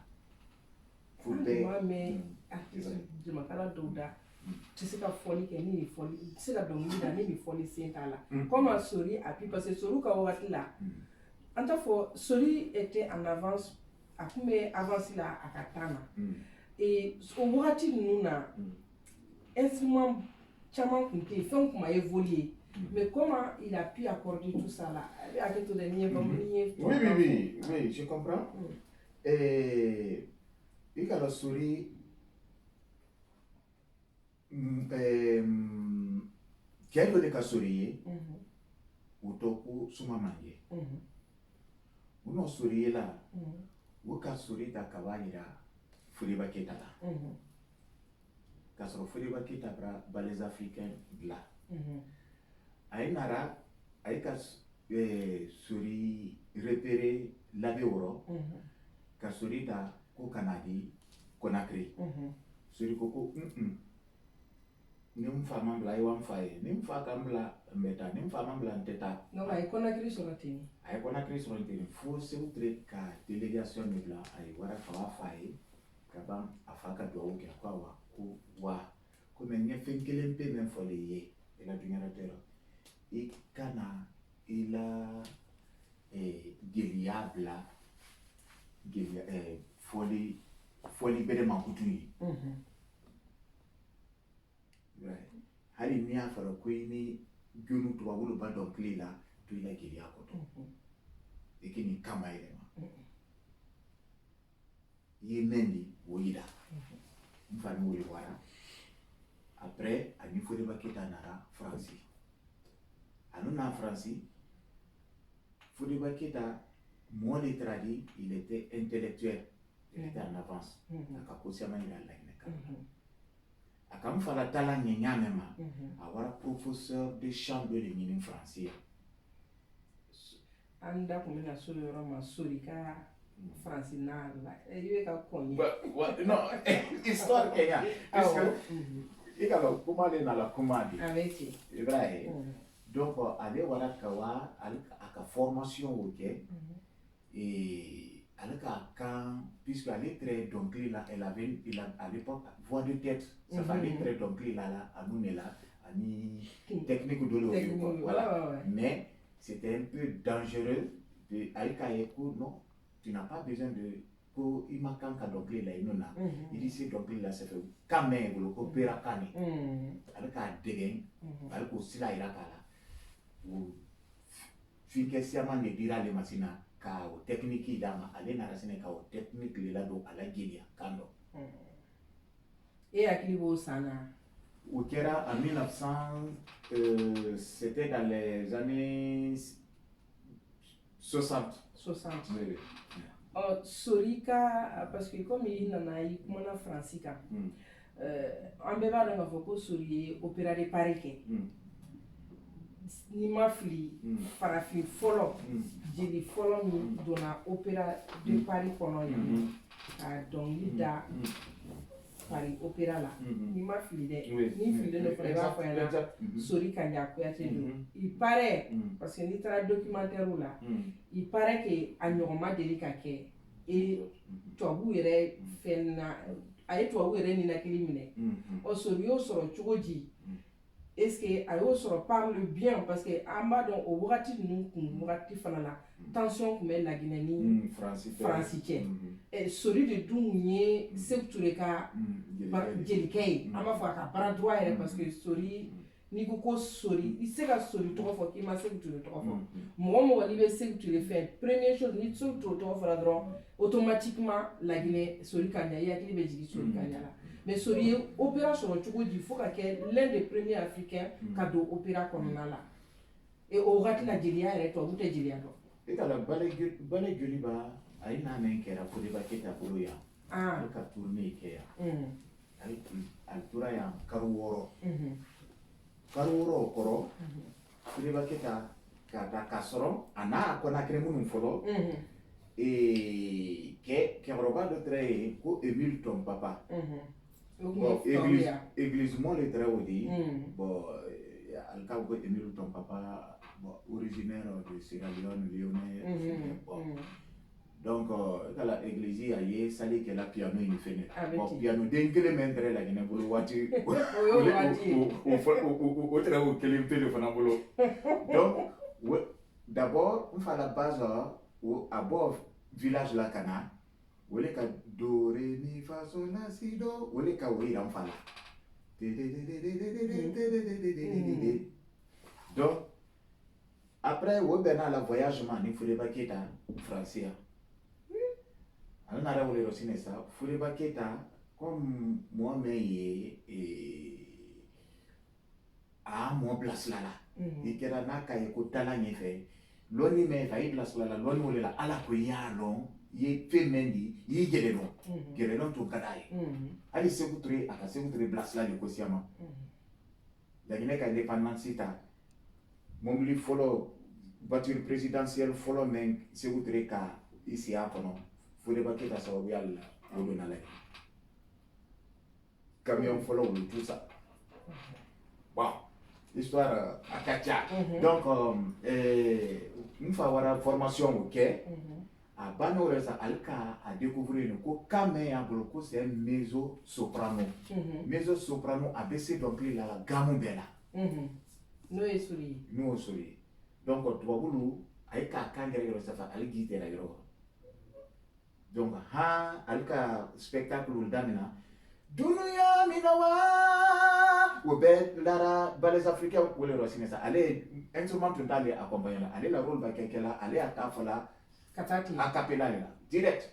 fu bɛɛ mɛn artiste ɲamakala dɔw da tɛ se ka fɔli kɛ ni nin fɔli tɛ se ka dɔnkili da ni nin fɔli sen t'a la comme sori a pi parce que sori ka wagati la an t'a fɔ sori était en avance a kun bɛ avance la a ka temps na o wagati ninnu na instrument caman kun tɛ yen fɛnw kun ma évoluer mais comment il a pu accorder tout ça là a bɛ hakili to dɛ ni ye oui je comprends i ka dɔn sori cɛ dɔ de ka sori ye o tɔ ko suma mange u n'o sori ye la u ka sori ta ka b'a yira Foriba Keita la k'a sɔrɔ Foriba Keita bɔra Balles Africains dilan a ye nara a ye ka sori repérer Labe wɔrɔ ka sori ta ko ka na di Conakry sori ko ko ni n fa ma bila a ye wa n fa ye ni n fa ka n bila n bɛ taa ni n fa ma bila n tɛ taa donc a ye Conakry sɔrɔ ten a ye Conakry sɔrɔ ten fo Seku Ture ka délégation de bila a ye wara ka b'a fa ye ka ban a fa ka dugawu kɛ ko awa ko wa ko mɛ n ye fɛn kelen pe min fɔli ye i la dunyara tɛ i kana il a gɛlɛya bila fɔli bɛrɛ ma kutu ye hali n'i y'a fɔra ko i ni jonu tubabu ba dɔnkili la to i la gɛlɛya kɔtɔ i k'i ni kama yɛlɛma i ye mɛn di o yira n fa ni o ye wara après ani Fodeba Keita nara Faransi anu na Faransi Fodeba Keita moi les tradis il était intellectuel il était en avance aka kosiyama ira la ineka aka mfala tala nyanyame ma awara professeur de chant de l'Union français anda kumina sori yɔrɔ ma sori ka Faransi na la i bɛ ka kɔn ye non histoire kenya i ka kuma le nala kuma di avec i b'a ye donc ale wara ka wa ale a ka formation o kɛ ale ka kan puisque ale très dɔnkili la elle avait à l'époque voix de tête ça fait ale très dɔnkili la anu ne la ani technique dɔ le o voilà mais c'était un peu dangereux de ale ka ye ko non tu n'as pas besoin de ko i ma kan ka dɔnkili la inu na i di se dɔnkili la ça fait kan mɛn bolo ko pera kan ne ale k'a dɛgɛ ale k'o sira yira k'a la o finkɛ siaman de dira ale ma sina ka o technique d'a ma ale nana sɛnɛ ka o technique le la don a la gɛlɛya kan dɔ e hakili b'o san na o kɛra en 1900 c'était dans les années 60 oui. Sori ka parce que comme i nana i kumana Faransi kan an bɛɛ b'a dɔn k'a fɔ ko Sori ye opéra de Paris kɛ n'i ma fili farafin fɔlɔ jeli fɔlɔ min donna opéra de Paris kɔnɔ yan ka dɔnkili da Paris opéra la n'i ma fili dɛ n'i fililen dɔ fana i b'a fɔ yan na Sori Kanja Kuyate don il paraît parce que n'i taara documentaire la il paraît que a ɲɔgɔn ma deli ka kɛ tubabu yɛrɛ fɛn na a ye tubabu yɛrɛ ninakili minɛ Sori y'o sɔrɔ cogo di est-ce que a y'o sɔrɔ par le bien parce que an b'a dɔn o wagati ninnu kun wagati fana la tension kun bɛ Laginɛ ni Faransi cɛ Sori de dun ye Sékou Touré ka jelikɛ ye an b'a fɔ a ka bara droit yɛrɛ parce que Sori n'i ko ko Sori i se ka Sori tɔgɔ fɔ k'i ma Sékou Touré tɔgɔ fɔ mɔgɔ mɔgɔ n'i bɛ Sékou Touré fɛ première chose ni Sékou Touré tɔgɔ fɔra dɔrɔn automatiquement Laginɛ Sori Kanja i hakili bɛ jigin Sori Kanja la mais Sori ye opéra sɔrɔ cogo di fo ka kɛ l'un des premiers africains ka don opéra kɔnɔna la et o wagati la jeliya yɛrɛ tubabu tɛ jeliya dɔn e ka la bale joli ba a ye n'a mɛn kɛra Fodeba Keita bolo yan ale ka tournée kɛ yan ale tora yan kalo 6 o kɔrɔ Fodeba Keita k'a sɔrɔ a n'a Konakiri minnu fɔlɔ cɛkɔrɔba dɔ tɛra yen ko Émile Tonpapa bon église mo le tɛra o de bon ale ka ko Émile Tonpapa bon originaire de Sierra Leone bon donc kala église a ye sali kɛla piano in fɛnɛ bon piano den kelen mɛn tɛrɛ Laginɛ bolo waati o tɛrɛ o kelen pe de fana bolo donc d'abord n fa la base a bɔ village la ka na o le ka do re mi fa sol la si do o le ka o yira n fa la donc après o bɛnna la voyage ma ni Fodeba Keita Faransi yan ale nana wele yɔrɔ sinɛ sa Fodeba Keita comme mɔgɔ min ye a mɔgɔ bilasira la i kɛra n'a ka ye ko taala ɲɛfɛ lɔnni min fɛ a y'i bilasira la lɔnni wele la ala ko i y'a dɔn i ye fɛn min di i y'i gɛrɛ dɔn gɛrɛ dɔn tun ka d'a ye hali Sékou Touré a ka Sékou Touré bilasira de ko siyama Laginɛ ka indépendance ta mobili fɔlɔ voiture présidentielle fɔlɔ min Sékou Touré ka i sigi a kɔnɔ Fodeba Keita sababuya la o donna la camion fɔlɔ o tout ça bon histoire a ka ca donc n fa wara formation o kɛ a banna o yɛrɛ sa ale ka a découvrir ko kan mɛn y'a bolo ko c'est mezzo soprano mezzo soprano a bɛ se dɔnkili la gamu bɛɛ la n'o ye Sori ye n'o Sori ye donc tubabulu ay ka kangere yoro safa al gite la yoro donc ha al ka spectacle damina dunuya minawa o be lara bales africains wole ro sinesa ale instrument tale accompagner la ale la rôle ba kekela ale atafala katati a cappella là direct.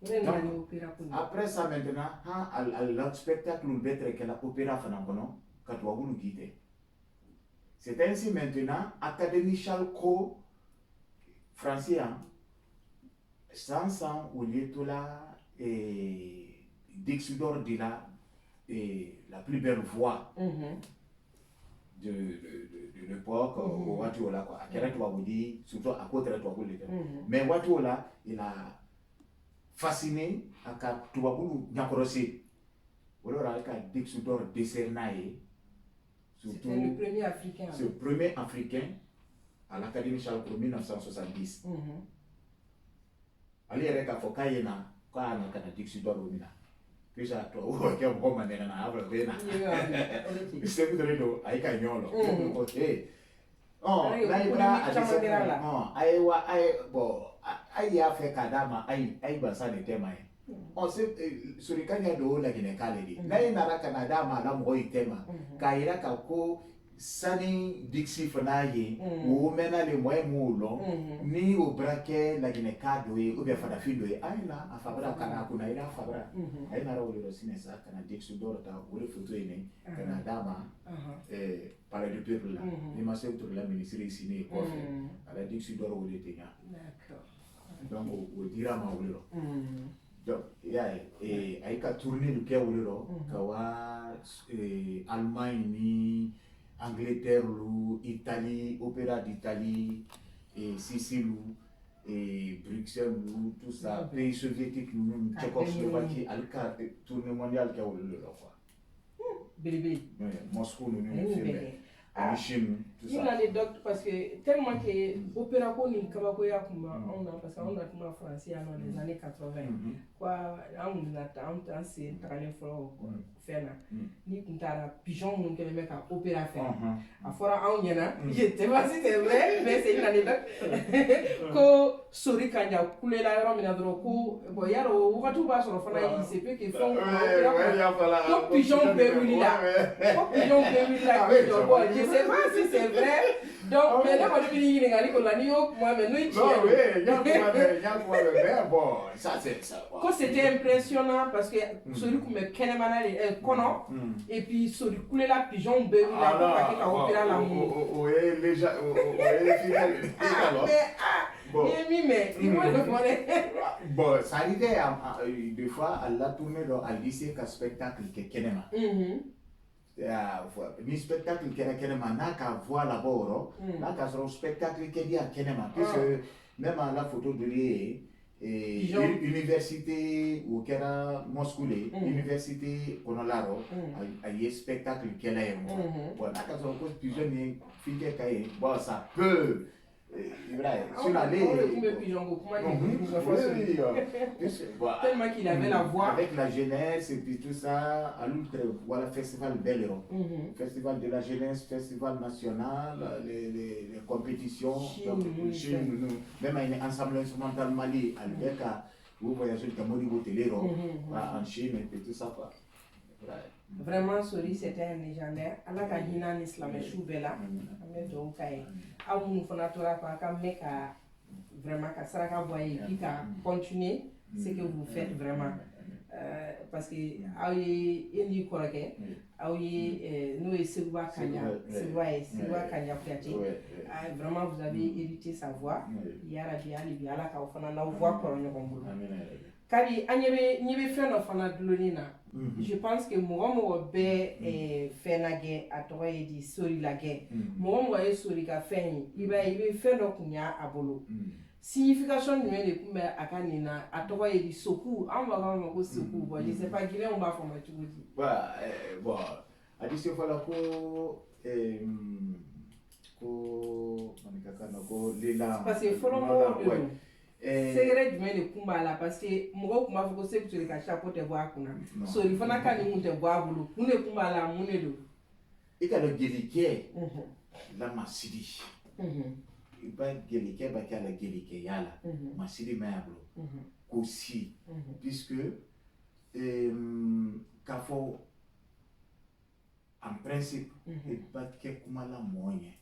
Donc, après ça maintenant ha al spectacle betre que la opéra fanakono katwagulu gite. C'est ainsi maintenant Académie Chalco français sans au lieu de la Dixudor de la plus belle voix de l'époque au Watiola quoi. À quel point surtout à côté de toi mais Watiola il a fasciné à Tuabulu Nyakorosé. Voilà ka Dixudor décerné. C'était le premier africain. C'est le premier africain à l'Académie Chalco en 1970. Ali reka fokayena kwa na kana Dixudor Romina. Puis à toi, ou qui a bon manera na abra bena. C'est que de aika nyolo. OK. Oh, là il va à aiwa ai bo ai ya fe kadama ai basa ne tema. On sait surikanya do la gine kaledi. Na ina raka na dama la mo itema. Kaira ka ko sani dixi fanaye o mena le moy mulo ni o braque la gine kado e o be fada fido e aina afabra kana kuna ina afabra aina ro le sinesa kana dixi dorta o le photo ene kana dama par le peuple là ni ma c'est autour la ministre ici ko ala dixi dor o le tenya d'accord donc o dira ma o le donc ay ka tourner le ke o le kawa Allemagne ni Angleterre, Italie, Opéra d'Italie, et Sicile, et Bruxelles, tout ça, pays soviétiques, Tchécoslovaquie, Alka, tournée mondiale qui a eu le quoi. Bébé. Moscou, nous en Chine, tout ça. Une anecdote parce que tellement que opéra koni kabako ya kuma on a parce qu'on a kuma français dans les années 80 quoi on a c'est traîner fort faire ni kuntara pigeon mon que mec à opéra faire à fora on yana j'étais pas si c'est vrai mais c'est une anecdote ko sori kanya kulela ro mina dro ko bo yaro wakati ba so fana c'est peu que font ko pigeon peruli là ko pigeon peruli là je sais pas si c'est vrai. Donc, mais là, on est venu à l'école, moi, mais nous, bon, ça, c'est ça. C'était impressionnant parce que celui qui me connaît, Kono, et puis celui qui coulait la pigeon, ben, il a opéré la mou. Oui, déjà, bon, ça arrivait des fois à la tournée à lycée qu'un spectacle que Kenema. Ni spectacle Kenema n'a qu'à voir là-bas, n'a qu'à faire un spectacle qui dit à Kenema. Puisque même à la photo de l'université ou Kera Moscou, université Konolaro, il y a un spectacle qu'elle a. Bon, n'a qu'à faire un pigeon filles qui bon, ça peut. Tellement qu'il avait la voix avec la jeunesse et puis tout ça à l'outre voilà festival Bellero festival de la jeunesse festival national les compétitions même un ensemble instrumental Mali avec vous voyagez le Modibo Telero en Chine et puis tout ça quoi. Vraiment, Sori, c'était un légendaire. Allah ka hina ni islam choubela. Ame do kai. Amu fona tora pa ka meka vraiment ka saraka voyer puis ka continuer ce que vous faites vraiment. Parce que ayi indi korake ayi nous et Seguba Kanya Fiati. Vraiment vous avez hérité sa voix. Ya Rabbi Ali bi Allah ka fona na voix ko nyongolo. Kali anyebe fena fana dulonina. Je pense que moi be fenage atoye di sori lage. Moi e sori ka feni. Ibe feno kunya abolo. Signification numéro de kumbe akanina atoye di soku. On va voir ko soku. Bon, je sais pas qui on va former tout dit. Bon, a dit c'est voilà ko manikaka na ko lela. Parce que follow c'est vrai du de kumba là parce que moi kuma faut que c'est que tu le chapeau te voir kuna so il faut na kani mu te voir bulu kune kumba là mu ne do ika le délicat la masidi iba gelike ba kala gelike yala masidi mayablo aussi puisque kafo en principe iba ke kumala moye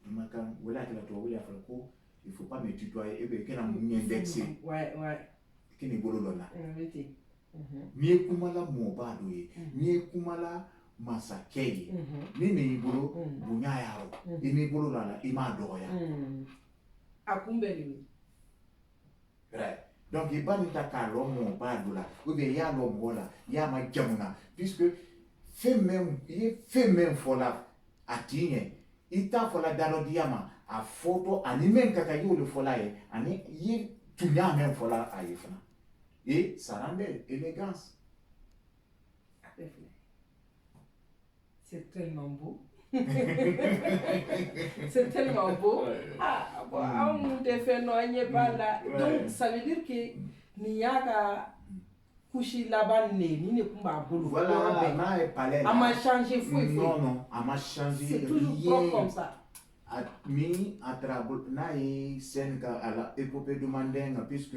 makan wala kala to wala fa ko il faut pas me tutoyer et bien kana mun indexer ouais kini bolo lona ni kumala mo ba do ye ni kumala masakei ni bolo bunya yaro ni bolo lala ima doya akumbeli right donc il ba ni ta ka lo mo ba do la ou bien ya lo mo la ya ma jamuna puisque fait même fola atinye ita fola dalo diama a photo anime kaka yo le fola ye ani yi tunya même fola ayefna et ça rendait élégance. C'est tellement beau. C'est tellement beau. Ah, bon, donc ça veut dire que Niyaka Kushi Laban ni kumba bolo. Voilà, ma est palais. Elle m'a changé fou. Non, elle m'a changé. C'est toujours propre comme ça. Mi à travail, naï senka à la épopée de Mandingue puisque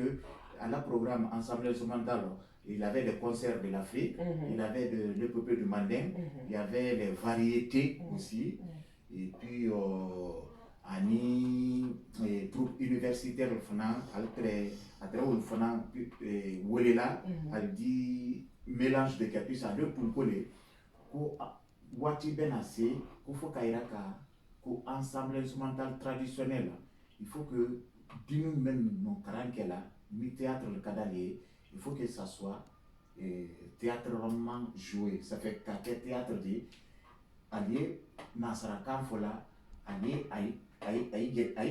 à la programme Ensemble instrumental, il avait des concerts de l'Afrique, il avait de l'épopée du Mandingue, il y avait les variétés aussi, et puis ani troupe universitaire le fanan après le fanan wolela elle dit mélange de capus à deux pour coller ko wati benase ko faut kairaka ko ensemble instrumental traditionnel il faut que dinu même non karankela mi théâtre le cadalier il faut que ça soit théâtre vraiment joué ça fait qu'à théâtre dit allié nasara kan fola allié ay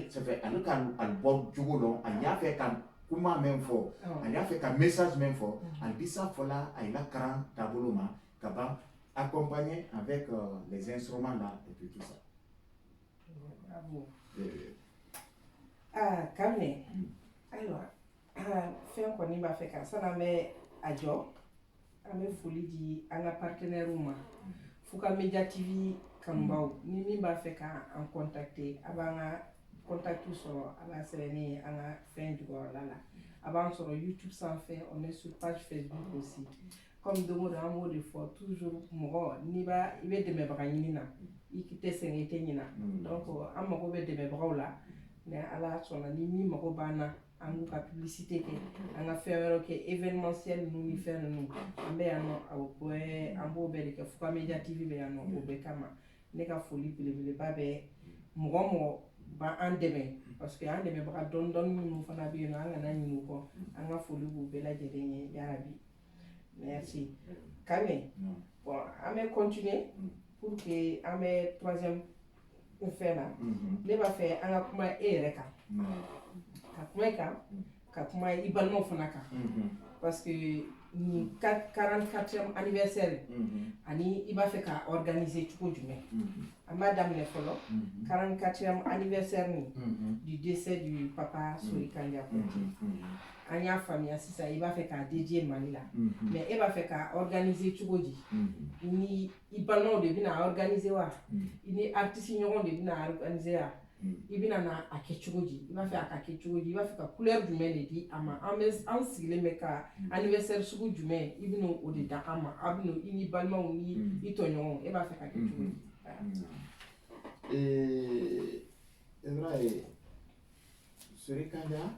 ça fait alors qu'al bon jugolon al ya fait comme comment même fort al ya fait comme message même fort al bisa fola ay la cran tabuloma kaba accompagné avec les instruments là et puis tout ça. Bravo. Ah, Kamne. Alors, fait un connaît ma fait quand ça n'a mais à job, à me folie dit à la partenaire ou ma. Fouka Media TV Kambao, ni m'a fait qu'à en contacter avant à contacter sur à la sérénité à la fin du mois là. Avant sur YouTube sans faire, on est sur page Facebook aussi. Comme de mot en mot de fois, toujours moi, ni ba, il va de mes bras nina, il quitte ses nina. Donc, à mon gobe de mes bras là, mais à la son ni morobana, en nous la publicité que, en affaire que événementiel nous y faire nous, en bé en au point, en beau bel que Fouka Media TV be en au bekama, n'est qu'à folie pour le babe, moi ba en demain, parce que en demain bras don nous fana bien, en a nous ko, en a folie pour bela de yarabi. Merci. Camille, bon, on va continuer pour que on va troisième faire là. Les va faire un akuma ereka. Akuma kakuma ibalmo fanaka. Parce que ni 44e anniversaire ani iba fait ka organiser tout du mai. Madame le follow 44e anniversaire du décès du papa Solikanja. Anya famille si ça il va faire qu'à dédier Manila mais il va faire qu'à organiser tout dit ni il parle de bien à organiser wa il artiste ignorant de bien à organiser il vient à ketchugodi il va faire à ketchugodi il va faire couleur du mai dit ama en sigler mais qu'à anniversaire sugu du mai il vient au dedans ama abno ini balma ni itonyon il va faire à ketchugodi et vrai Solikanja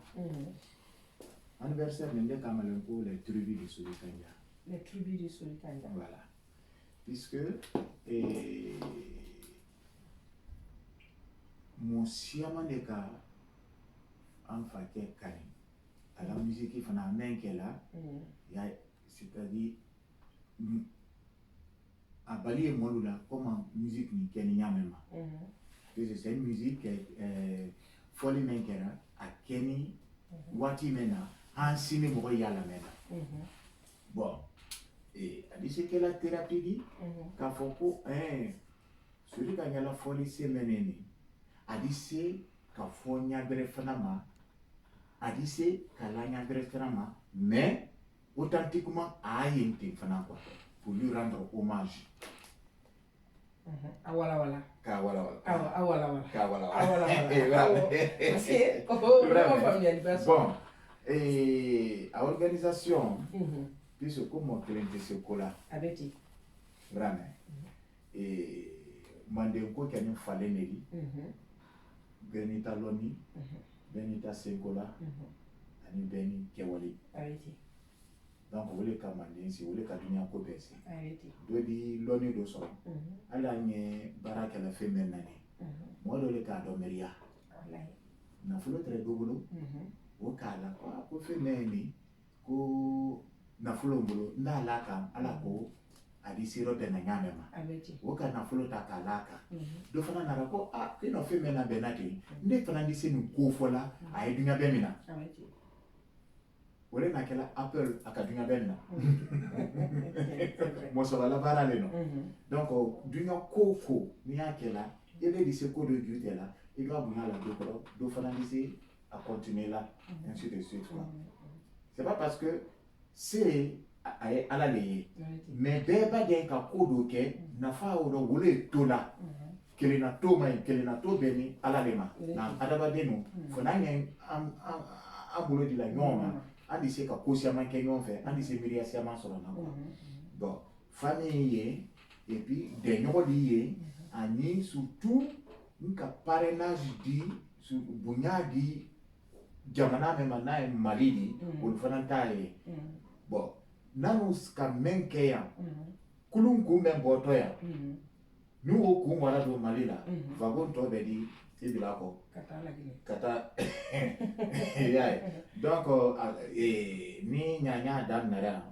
anniversaire de Kamalenko, les tribus de Solikanja. Les tribus de Solikanja. Voilà. Puisque mon siamaneka en fait Karim. À la musique, il faut un main qu'elle a. C'est-à-dire, à Bali et Moloula, comme musique ni Kenya même. C'est une musique folie main qu'elle a, à Kenya, Wati Mena. Hansini moko yala mena. Bon, et a dit c'est que la thérapie dit quand faut que celui qui a la folie c'est menene. A dit c'est quand faut nyabere fanama. A dit c'est quand la nyabere fanama, mais authentiquement a yente fana quoi pour lui rendre hommage. Awala wala. Ka wala wala. Awala wala. Ka wala wala. Awala wala. Parce que Vraiment. familiarisation. Bon, et a organisation, puisque comme on cliente ce cola, Avec vraiment, et Mandenko qui a une fallait neri, Benita Loni, Benita Sengola, ani Beni Kewali. avec Donc, vous voulez qu'à Mandin, si vous voulez qu'à Dunia Kobesi, avec deux di Loni de son, ala nye baraka la fait maintenant. Moi, le cas d'Omeria, na fulo très double. Wakala ko fe neni ko nafulo mbulu ndalaka alako adisiro de na nyamema waka nafulo takalaka do fana narako kino fe mena benati ndi fana ndise ni kofola ayidunya bemina wole nakela apple akadunya benna mo so bala bara le no donc dunya koko ni akela ebe dise ko de gutela e doit bunya la do fana ndise à continuer là, ainsi de suite. C'est pas parce que c'est à la liée, mais beba de ka kodo ke na fa odo wole tola kele na to mai kele na to beni ala lema na adaba de no fona nyen am bulo di la nyoma andi se ka kosia man ke nyon fait andi se miria sia man so na ko bon famille et puis de nyodi ani surtout nka parrainage di su bunya di jamana mema na malidi ulfana taye bon nanu ska menke ya kulun ku men boto ya nu o ku wala do malila vagon to be di ibila ko kata ya donc ni nyanya dan nara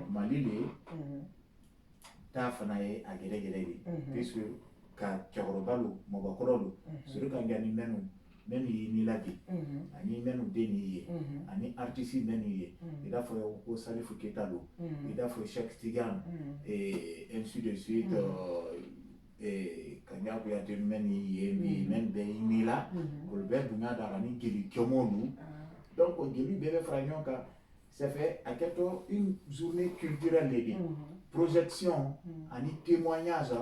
malili ta fana ye agere gere puisque ka kyorobalu mo bakorolu suru kan gani menu meni ni labi ani menu deni ye ani artiste menu ye ida fo ko Salifou Keita lo ida fo Cheikh Tidiane et ainsi de suite kanya ko ya de meni ye mi men be ni la ko be bunga da ni gili kyomondu donc on gili bebe franyonka ça fait à quelque une journée culturelle les projection ani témoignage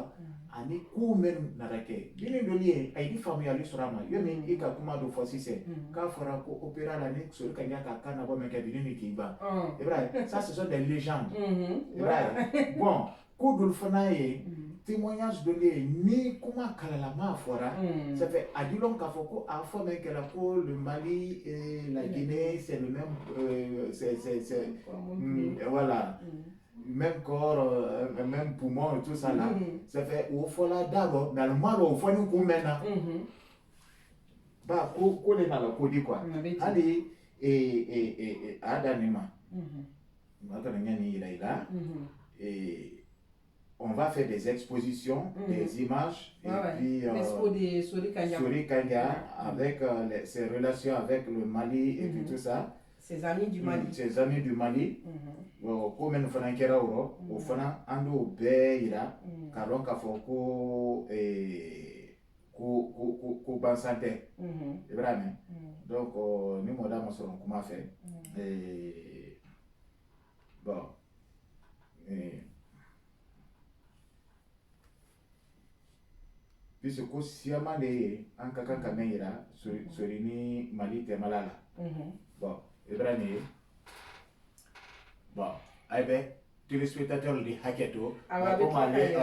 ani ku men narake bini dolié ay di famu ya lisurama yemi ika kuma do fosi se ka fora ko opéra la ni sur kanya ka kana bo meka bini ki ba c'est vrai ça ce sont des légendes c'est vrai bon ko dul fanaye témoignage dolié ni kuma kala la ma fora ça fait adilon ka foko a fo men que la ko le Mali et la Guinée c'est le même c'est voilà même corps, même poumon et tout ça là, ça fait au fond là d'abord, mais le mal au fond nous qu'on mène là. Bah, qu'on est dans le code quoi. Allez, et Adanima. Et on va faire des expositions, des images, et puis l'expo de Sori Kanya avec ses relations avec le Mali et puis tout ça. Ses amis du Mali. Ses amis du Mali. Comme nous faisons kera oro, au fana ando beira, kalon ka foko ko bansante. Ibrahim. Donc nous madame on comment faire. Bon. Puisque si amande en kaka kamera sur ni Mali te malala. Bon, Ibrahim. Bon, avec téléspectateurs de Haketo, comment aller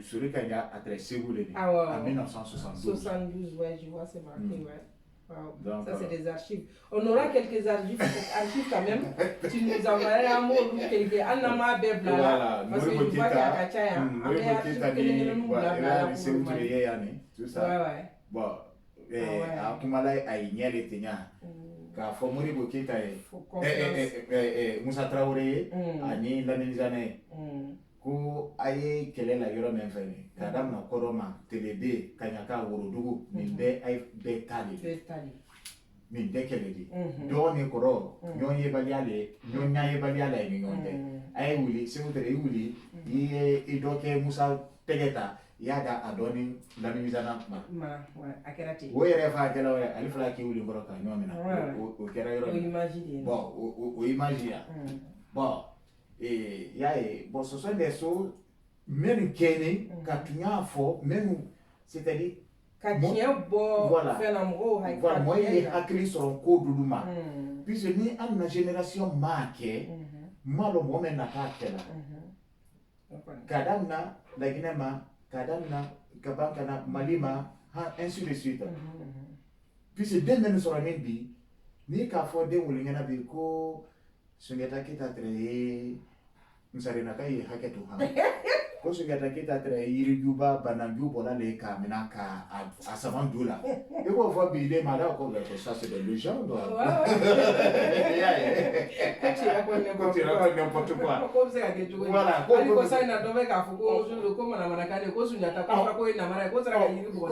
celui qui a adressé vous en 1972. 72, ouais, je vois, c'est marqué, ouais. Wow. Donc, ça, c'est des archives. On aura quelques archives quand même. Tu nous enverrais un mot ou quelques anama bebla. Voilà, parce que je vois qu'il y a Kachaya. Tout ça. Ouais, ouais. Bon, à Kumala, à Ignel et Tenya. Ka Fomori Bokita Moussa Traoré, Ani Lanizane, Ko Aye Kelela Yoro Menfene, Kadam na Koroma, Telebe, Kanyaka, Urudu, Minde, Be Tali, Minde Keledi, Doni Koro, Nyoye Baliale, Nyonya Baliale, Nyon, Aye Wuli, Semutere Wuli, Idoke Moussa Tegeta. Yada adoni lanimizana ma akerati wo yere fa kala wo ali fala ki wuli ngoro ka nyomina o kera yoro o imagine bon o imagine bon et ya bon ce sont des choses même Kenny, quand tu as fort, même, c'est-à-dire, ka tiɲɛ bɔ voilà. fɛn na mɔgɔw hakili Voilà, moi, il est la. accueilli sur un code de l'humain. Puisque ni à la génération marquée, malo moi, mais n'a pas qu'elle. Kadamna, la Guinée-ma, Kadamna, Kabankana, Malima, ainsi de suite. Puisque dès même sur la même vie, ni qu'à faire des moulins à Biko, Sungeta qui t'a créé, nous savons pas y haketu. Ko Sungeta qui t'a créé, Iribuba, Banangu, Bola, les Kaminaka, à Savandula. Et on voit Billy Mala, ça c'est des légendes. Quand tu racontes n'importe quoi. Voilà. Aliko sai na dove ka fuko zulu ko mana mana kale ko sunya ta ko ko ina mara ko sara yiri ko.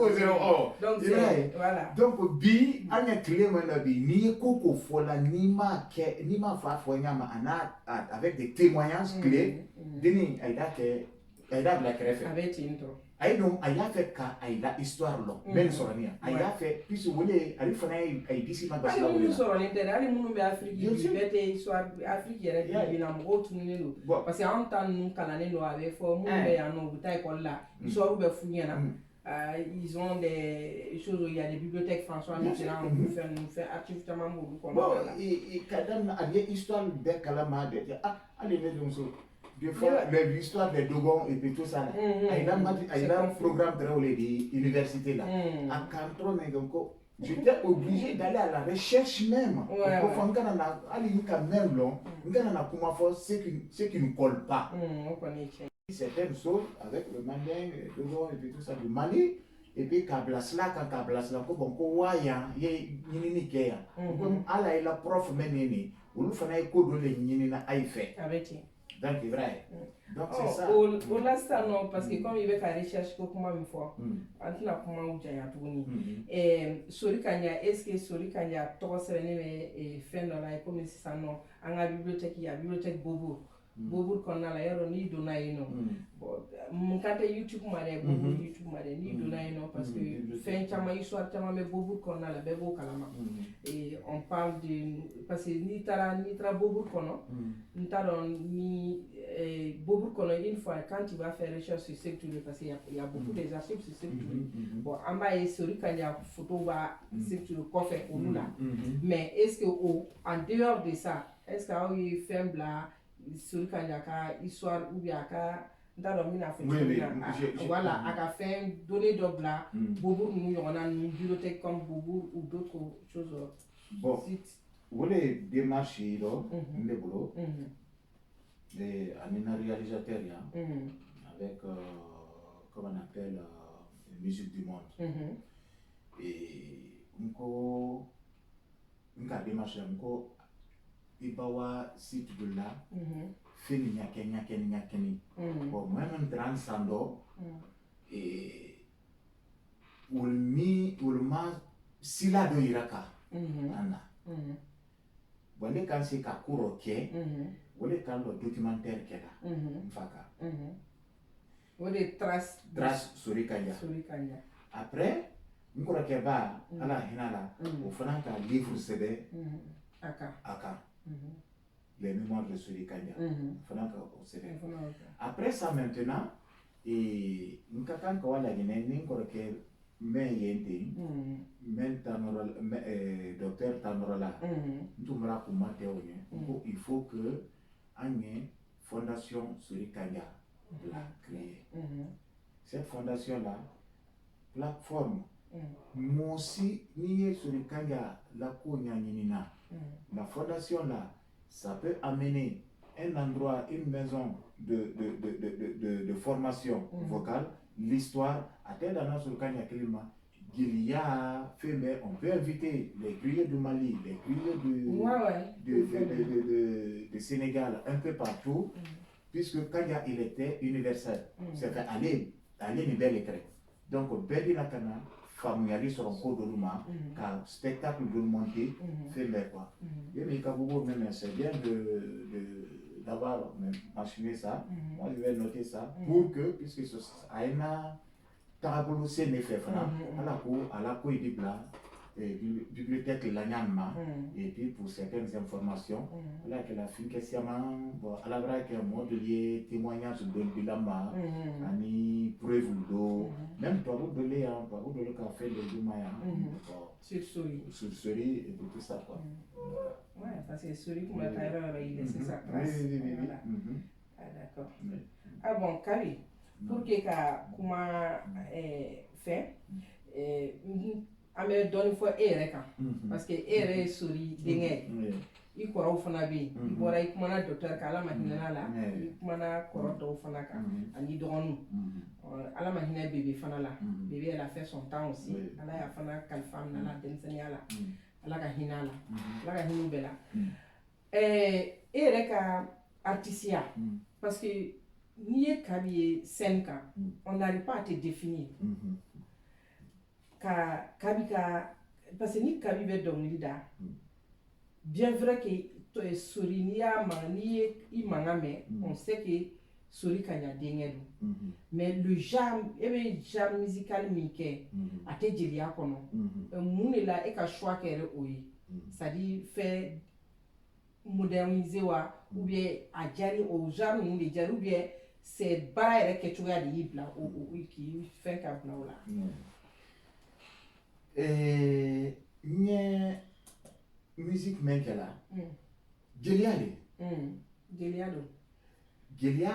Donc voilà. Donc bi anya clé mana bi ni koko fola ni ma fa fo nyama ana avec des témoignages clés dini aida black refe. Avec intro. Ay non aya fait ka aida histoire long ben sorania aya fait puis wole ali fana ay disi ma basla wole soro ni tere ali munu be Afrique bi bete histoire Afrique yere bi na mo tunune no parce que en temps nous kalane no avec fo munu be ya no buta école là histoire be funyana ils ont des choses où il y a des bibliothèques François Mitterrand on fait activement beaucoup comme ça et kadam na ali histoire de kalama de allez mais donc des fois l'histoire des Dogons et puis tout ça là il a un programme de l'université là à Cantron et donc j'étais obligé d'aller à la recherche même pour faire même long ce qui ne colle pas certaines choses avec le Malien le Dogon et puis tout ça du Mali et puis Kablasla quand Kablasla ko bon ko waya ye nyini keya comme ala la prof menini ou le fana ko do le nyini na ay fait avec donc c'est vrai. Donc c'est ça. Au l'instant non parce que comme il veut faire recherche pour comment une fois. Antina comment ou jaya tuni. Sori kanya est-ce que sori kanya to serene me fin dans la comme si ça non. En la bibliothèque il y a bibliothèque Bobo. Bobo qu'on a la yaro ni dona ino. Mon kate YouTube mare Bobo YouTube mare ni dona ino parce que fin chama histoire chama me Bobo qu'on a la bebo kalama. Et on parle de parce que ni tara Bobo kono. Ni tara ni Bobo kono une fois quand tu vas faire recherche sur ce que tu veux parce qu'il y a beaucoup des archives sur ce que tu veux. Bon en bas et sur quand il y a photo va ce que tu veux quoi faire au là. Mais est-ce que en dehors de ça est-ce qu'il y a fait bla sur quand il y a histoire ou bien dans le voilà à fait donner d'obla Bobo nous on a une bibliothèque comme Bobo ou d'autres choses bon vous les démarches là le boulot et un réalisateur avec comment on appelle musique du monde et on démarche on ibawa site de là fini nyakeni bon moi même grand sando et ulma sila do iraka ana wale kan se ka kuro ke wale kan lo documentaire ke la mfaka wale trace suri kanya après nkora ke ba ala hinala o fana ka livre sebe aka les mémoires de Suri Kanya. Après ça maintenant, et nous avons quand la Guinée, nous avons docteur Tanorala, nous avons il faut que une fondation Suri Kanya la créée. Cette fondation là, plateforme, moi aussi, ni Suri Kanya la konya nina. La fondation là, ça peut amener un endroit, une maison de formation vocale, l'histoire, à tel endroit sur le Kanya Klima, il y a fait, mais on peut inviter les grillés du Mali, les grillés de Sénégal, un peu partout, puisque Kanya il était universel. C'est fait aller bel écrit. Donc, Bedi Nakana, familier sur un cours de l'humain, car spectacle de monter, fait mais quoi. Et mais même c'est bien d'avoir machiné ça. Moi je vais noter ça pour que, puisque ça a un tableau c'est fait, à la cour il dit là, bibliothèque Lanyama, et puis pour certaines informations, là que la fin que bon, à la vraie que mobilier, témoignage de Bilama, ani preuve d'eau, même toi vous donner le café de Maya, sur Sori et tout ça quoi. Ouais, parce que Sori comme la taille il laisse sa trace. Voilà. Ah d'accord. Ah bon, Kari, pour que comment fait an bɛ dɔɔni fɔ e yɛrɛ kan parce que e yɛrɛ ye Sori denkɛ ye i kɔrɔw fana bɛ yen i bɔra i kumana docteur kan Ala ma hinɛ la i kumana kɔrɔ dɔw fana kan ani dɔgɔninw Ala ma hinɛ bébé fana la bébé elle a fait son temps aussi Ala y'a fana kalifa minɛ la denmisɛnninya la Ala ka hinɛ a la Ala ka hinɛ u bɛɛ la e yɛrɛ ka artisiya parce que n'i ye Kabi ye scène kan on n'arrive pas à te définir Kabi ka parce que ni Kabi bɛ dɔnkili da bien vrai que Sori n'i y'a mankan n'i ye i mankan mɛn on sait que Sori kaɲa denkɛ don mais le genre e bɛ genre musical min kɛ a tɛ jeliya kɔnɔ mun de la e ka choix kɛra o ye c'est à dire fɛ moderniser wa ou bien a jari o genre ninnu de jari ou bien c'est baara yɛrɛ kɛcogoya de y'i bila k'i fɛn ka bila o la. Nye musique men kɛla jeliya de jeliya don jeliya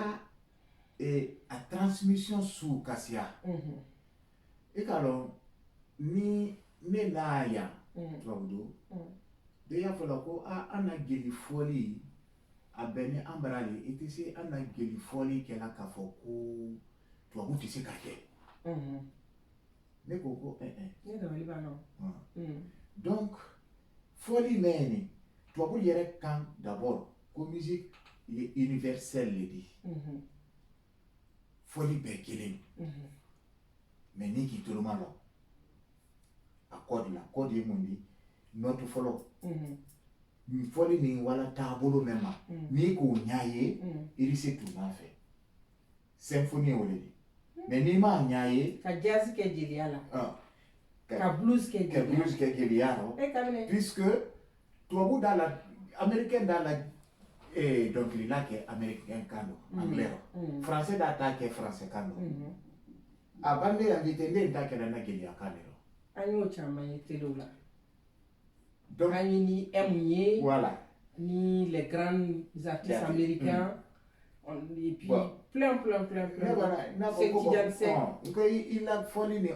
a transmission su kasiya e k'a dɔn ni ne n'a yan tubabu don de y'a fɔla ko an na jeli fɔli a bɛn ni an bara de i tɛ se an na jeli fɔli kɛla k'a fɔ ko tubabu tɛ se ka kɛ ne ko ko ne dabali b'a la donc fɔli mɛn ni tubabu yɛrɛ kan d'abord ko musique ye universelle le di fɔli bɛɛ kelen mais ni k'i toloma la a code la code ye mun di note fɔlɔ fɔli nin wala taabolo mɛn ma n'i k'o ɲa ye i bɛ se tuma fɛ symphonie o le di mais n'i m'a ɲa ye ka jazz kɛ jeliya la ka blues kɛ jeliya la puisque tubabu da la américain da la dɔnkilila kɛ américain kan don anglais rɔ français da ta kɛ français kan don a bande invité ne da kɛra na jeliya kan de rɔ an y'o caman ye telew la donc an ye ni M ye voilà ni les grands artistes américains et puis plein c'est Tidiane Seck ko i la fɔli ni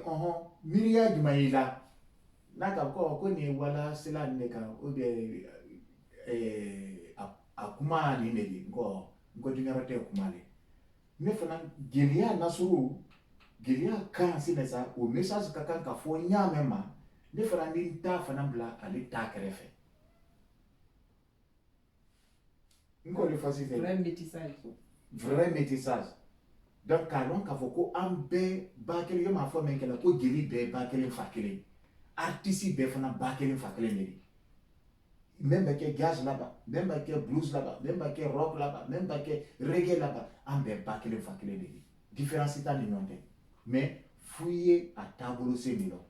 miiriya jumɛn y'i la n'a ka ko nin ye wala sila nin de kan ou bien a kuma nin de di n ko dingɛrɛ tɛ kuma le ne fana jeliya nasuru jeliya kan sinɛ sa o message ka kan ka fɔ ɲaamɛ ma ne fana ni n t'a fana bila ale t'a kɛrɛfɛ n ko de fasi tɛ vrai métissage donc k'a dɔn k'a fɔ ko an bɛɛ ba kelen ye m'a fɔ min kɛla ko jeli bɛɛ ba kelen fa kelen artiste bɛɛ fana ba kelen fa kelen de di même bɛ kɛ jazz laban même bɛ kɛ blues laban même bɛ kɛ rock laban même bɛ kɛ reggae laban an bɛɛ ba kelen fa kelen de di différence t'a ni ɲɔgɔn tɛ mais f'u ye a taabolo se min dɔn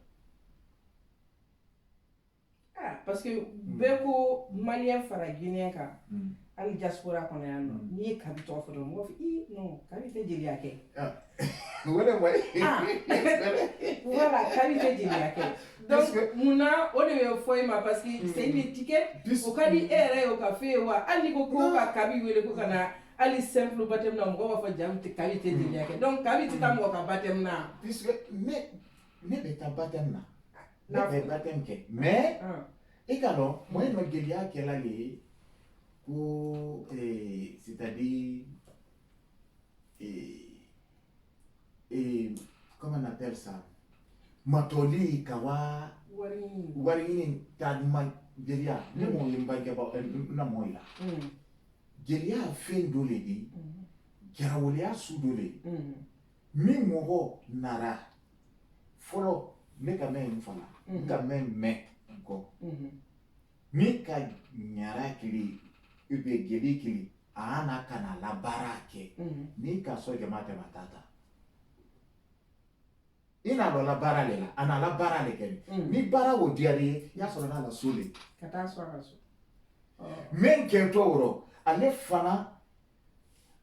parce que bɛɛ ko maliyɛn fara guinéen kan hali diaspora kɔnɔ yan nɔ n'i ye Kabi tɔgɔ fɔ dɔrɔn mɔgɔw fɔ non Kabi tɛ jeliya kɛ voilà Kabi tɛ jeliya kɛ donc munna o de bɛ fɔ i ma parce que c'est une étiquette o ka di e yɛrɛ ye o ka f'e ye wa hali n'i ko ko ka Kabi wele ko ka na hali simple baptême na mɔgɔw b'a fɔ jamu tɛ Kabi tɛ jeliya kɛ donc Kabi tɛ taa mɔgɔ ka baptême na puisque ne bɛ taa baptême na ne bɛ baptême kɛ mais e ka dɔn mɔgɔ in ma jeliya kɛla le ye ko c'est-à-dire comment on appelle ça matoli kawa wari ɲini ta ma jeliya ne m'o ye n bangeba na mɔɔ yi la jeliya fɛn dɔ le di jarawaleya su dɔ le min mɔgɔ nara fɔlɔ ne ka mɛn fana n ka mɛn kɔ min ka ɲara kili ube jeli kili ana kana la baara kɛ min ka sɔn jama tɛmɛ t'a ta ina lo la bara le la ana la bara le ke ni bara wo diari ya so na la sole kata so raso men ke to woro ale fana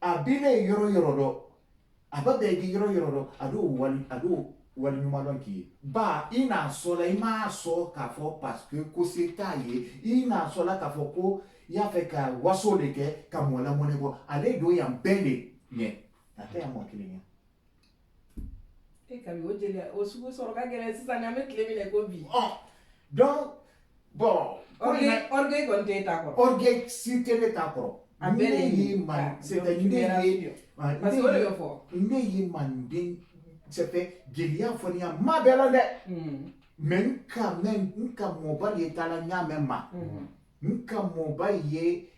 abile yoro do ababe gi yoro do ado wali nyumadon ki ba ina so la ima so ka fo parce que ko se taye ina so la ka fo ko ya fe ka waso le ke ka mo la mo ne bo ale do ya mbele ne ate ya mo kile ne kabi o jeli o sugu sɔrɔ ka gɛlɛn sisan an bɛ tile min na ko bi donc bon orgueil kɔni tɛ ta kɔrɔ orgueil si tele ta kɔrɔ a bɛɛ de ye man c'est un idée parce que o de bɛ fɔ ne ye manden c'est fait geliya fɔniya ma bɛɛ la dɛ mais nka mɔba de ye taala ɲaamɛ ma nka mɔba ye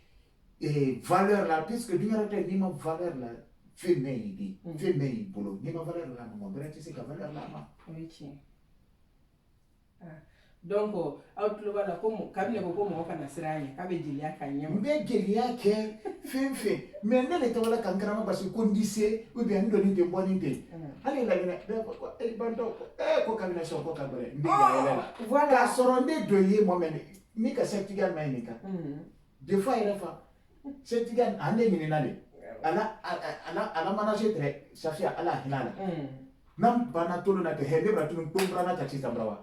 valeur la puisque dunyara tɛ n'i ma valeur la fɛn bɛɛ y'i di fɛn bɛɛ y'i bolo n'i ma valeur la mɔgɔ wɛrɛ tɛ se ka valeur la ma o ye tiɲɛ donc aw tulo b'a la ko kabini ko mɔgɔ kana siran a ɲɛ k'a bɛ jeliya ka ɲɛ n bɛ jeliya kɛ fɛn fɛn mais ne de tɔgɔ la ka n karama parce que ko n di se ou bien n dɔnni tɛ bɔnni tɛ hali laginɛ bɛɛ ko ko bantɔ ko kabini sɔn ko ka gɛlɛn n bɛ yɛlɛ la k'a sɔrɔ ne dɔ ye mɔmɛ ni ka certificat ma ɲininka des fois yɛrɛ fa certificat a ne ɲininka de ala manager tɛ safiya ala hinɛ la n'an banna tolo na tɛ hɛ ne bɛna tunu kpɔn na ka ci sabara wa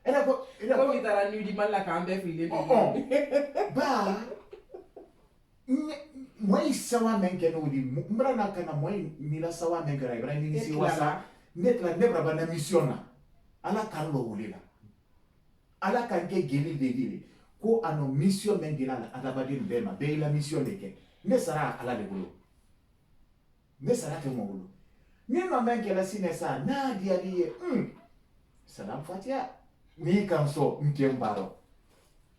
ko mi taara nudi mali la k'an bɛɛ fililen ba moi sawa men ke no di mbra na kana moi mila sawa men kera ibra ni si wasa net la nebra ba na mission na ala kan lo wulela ala kan ke geli de dile ko ano mission men dila la ala ba din bema be la mission de ke ne sara ala de bolo ne sara te mo bolo ni ma men ke la sinesa na dia di salam fatia ni kan so nkem baro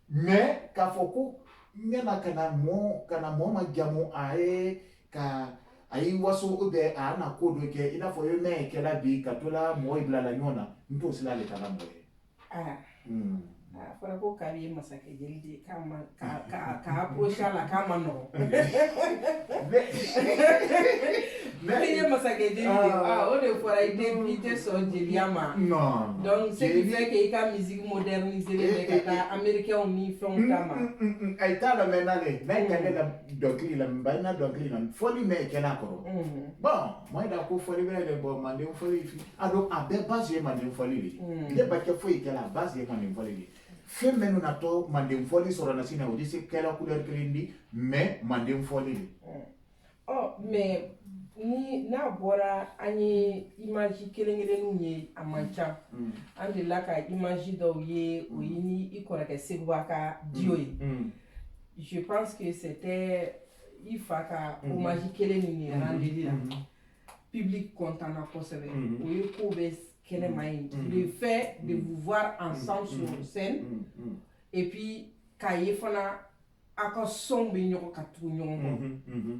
mais ka foko nyana kana mo ma jamu ae ka ai waso ube ana kodo ke ina fo yo me ke la bi ka tola mo ibla la nyona nto sila le kala mo fɔra ko ka bi masakɛ jeli de ka approche la k'a ma nɔgɔ ne ye masakɛ jeli de o de fɔra i tɛ sɔn jeliya ma donc ce qui fait que i ka musique modernisée bɛ ka taa américains ni fɛnw ta ma ay ta la menale na ka la dɔnkili la mba na dɔnkili la fɔli mɛ kɛla kɔrɔ bon moi da ko fɔli bɛ le bon manden fɔli fi ado a bɛ base ye manden fɔli de ne ba kɛ foyi kɛla base ye manden fɔli de fɛn minnu natɔ manden fɔli sɔrɔ na sini o de se kɛla couleur kelen di mais manden fɔli de mais ni n'a bɔra an ye image kelen-kelenninw ye a man ca an delila ka image dɔw ye o ye ni i kɔrɔkɛ Seguba ka dio ye je pense que c'était i fa ka hommage kelen min ye rendez-vous la public content na kosɛbɛ o ye ko bɛ kɛnɛma ye le fait de vous voir ensemble sur scène et puis k'a ye fana a ka sɔnw bɛ ɲɔgɔn ka tugu ɲɔgɔn kɔ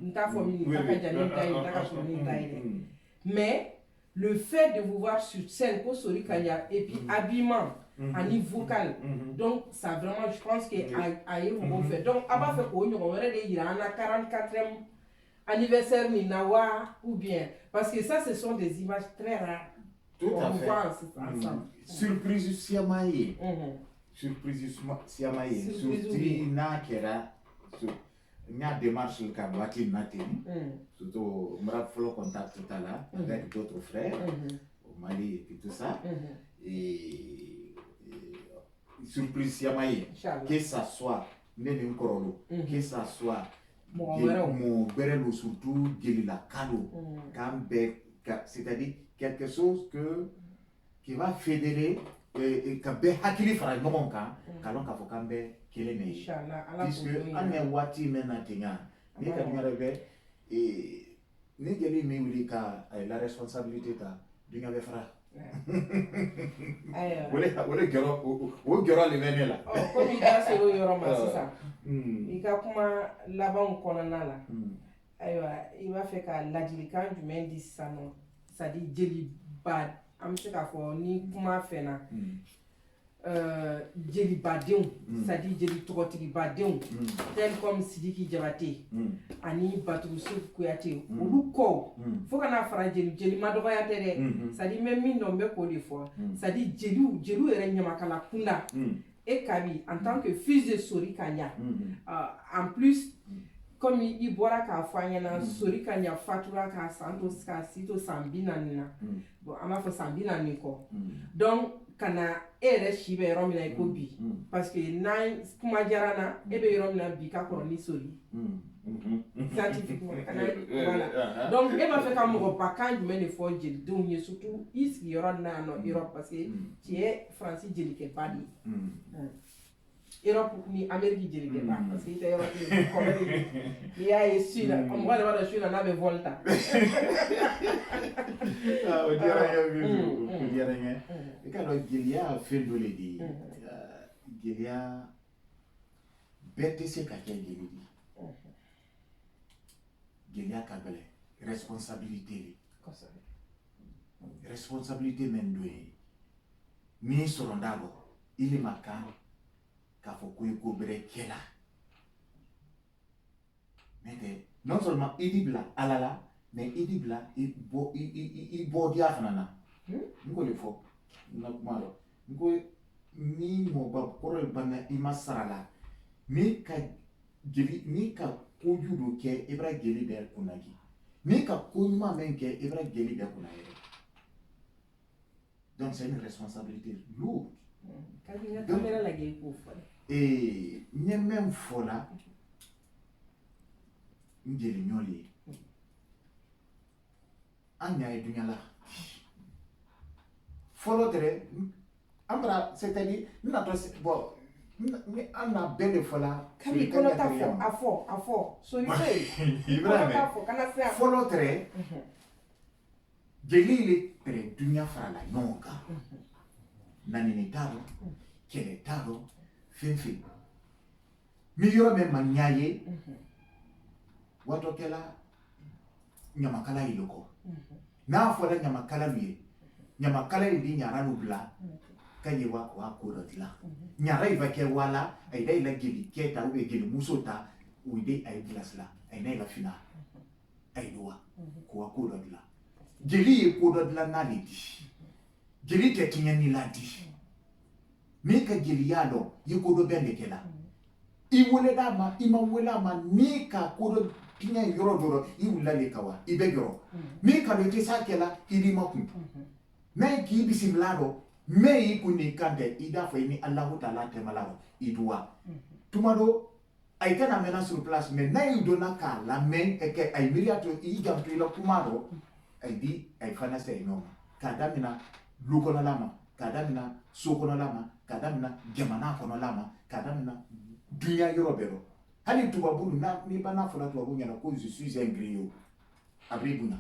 n t'a fɔ min ta ka jan ni ta ye n ta ka sɔrɔ ni ta ye dɛ mais le fait de vous voir sur scène ko Sori Kanja et puis habillement ani vocal donc ça vraiment je pense que a ye mɔgɔw fɛ donc a b'a fɛ k'o ɲɔgɔn wɛrɛ de yira an na 44e anniversaire min na wa ou bien parce que ça ce sont des images très rares. Tout à fait. Surprise siamaye. Surprise siamaye. Surprise na kera. Nya démarche le kabati natin. Surtout on m'a fait contact tout à l'heure avec d'autres frères au Mali et puis tout ça. Et surprise siamaye. Que ça soit nene nkorolo, que ça soit mon berelo surtout gelila kado, kambe, c'est-à-dire quelque chose qui va fédérer et ka bɛ hakili fara ɲɔgɔn kan ka dɔn k'a fɔ k'an bɛ kelen de ye puisque an ye waati min na ten ne ka dunya bɛ ne jeli min wuli ka la responsabilité ta dunya bɛ fara o gɛrɛ le bɛ ne la komi i da sera o yɔrɔ ma sisan i ka kuma labanw kɔnɔna la ayiwa i b'a fɛ ka ladilikan jumɛn di sisan nɔ c'est à dire jeliba an bɛ se k'a fɔ ni kuma fɛnna jelibadenw c'est-à-dire jeli tɔgɔtigibadenw tel comme Sidiki Jabate ani Baturusu Kuyate olu kɔ fo kana fara jeli ma dɔgɔya tɛ dɛ c'est-à-dire même min dɔn bɛ k'o de fɔ c'est-à-dire jeliw yɛrɛ ɲamakala kunda et Kabi en tant que fils de Sori Kanya en plus comme i bɔra k'a fɔ an ɲɛna Sori Kanya fatura k'a si to san 40 na bon an b'a fɔ san 40 kɔ donc kana e yɛrɛ si bɛ yɔrɔ min na i ko bi parce que n'an kuma diyara na e bɛ yɔrɔ min na bi ka kɔrɔ ni Sori scientifiquement voilà donc e b'a fɛ ka mɔgɔbakan jumɛn de fɔ jelidenw ye surtout i sigiyɔrɔ na yan nɔ Europe parce que tu es Faransi jelikɛba de ye Europe ni Amérique jelikɛba parce que i tɛ yɔrɔ kelen kɔrɔ de ye n'i y'a ye Su la mɔgɔ de b'a dɔn Su la n'a bɛ vol ta o diyara n ye Bijou o diyara n ye i k'a dɔn jeliya fɛn dɔ le de ye jeliya bɛɛ tɛ se ka kɛ jeli de jeliya ka gɛlɛn responsabilité de responsabilité min dɔ ye n'i sɔrɔ n'a bɔ i le ma kan k'a fɔ ko i ko bɛrɛ kɛ la n'o tɛ non seulement i di bila Ala la mais i di bila i bɔdiya fana na n ko de fɔ n ka kuma la n ko ni mɔgɔ kɔrɔ ye banna i ma sara la ni ka kojugu dɔ kɛ i bɛ jeli bɛɛ kunnagi ni ka ko ɲuman min kɛ i bɛ jeli bɛɛ kunna yɛrɛ donc c'est une responsabilité lourde donc n ye min fɔ la n jeli ɲɔ le ye an ɲa ye duɲa la fɔlɔ tɛrɛ an bara c'est-à-dire n natɔ bon an na bɛɛ de fɔla Kabi kɔnɔ ta fɔ a fɔ Sori fɛ kɔnɔ ta fɔ kana se a fɔlɔ tɛrɛ jeli le tɛrɛ duɲa farala ɲɔgɔn kan nanini t'a rɔ kɛlɛ t'a rɔ fɛn fɛn ni yɔrɔ min ma ɲa ye watɔkɛla ɲamakala ye le kɔ n'a fɔra ɲamakala lu ye ɲamakala ye di ɲara lu bila ka ye wa ko dɔ dilan ɲara yi va kɛ wala a yi da yi la geli kɛ ta geli muso ta o de a yi bilasira a yi na yi la fina a yi wa ko wa ko dɔ dilan jeli ye ko dɔ dilan n'ale di jeli tɛ tiɲɛ ni la di n'i ka jeliya dɔn i ko dɔ bɛn de kɛ la i welela a ma i ma wele a ma n'i ka ko dɔ tiɲɛ yɔrɔ dɔ rɔ i wulila de ka wa i bɛ jɔrɔ n'i ka dɔn i tɛ s'a kɛ la i di ma kun n'a k'i bisimila dɔn mais i kun ni kan tɛ i n'a fɔ i ni Alahu Taala tɛmɛla o i duwa tuma dɔ a yi kana mɛnna sur place mais n'a yi donna k'a lamɛn kɛ a yi miiriya to i janto i la kuma rɔ a yi di a yi fana sɛ ɲɔgɔn ma k'a daminɛ du kɔnɔla ma k'a daminɛ so kɔnɔla ma k'a daminɛ jamana kɔnɔla ma k'a daminɛ dunuya yɔrɔ bɛɛ rɔ hali tubabu n'i ba n'a fɔra tubabu ɲɛna ko je suis un griot a b'i bonya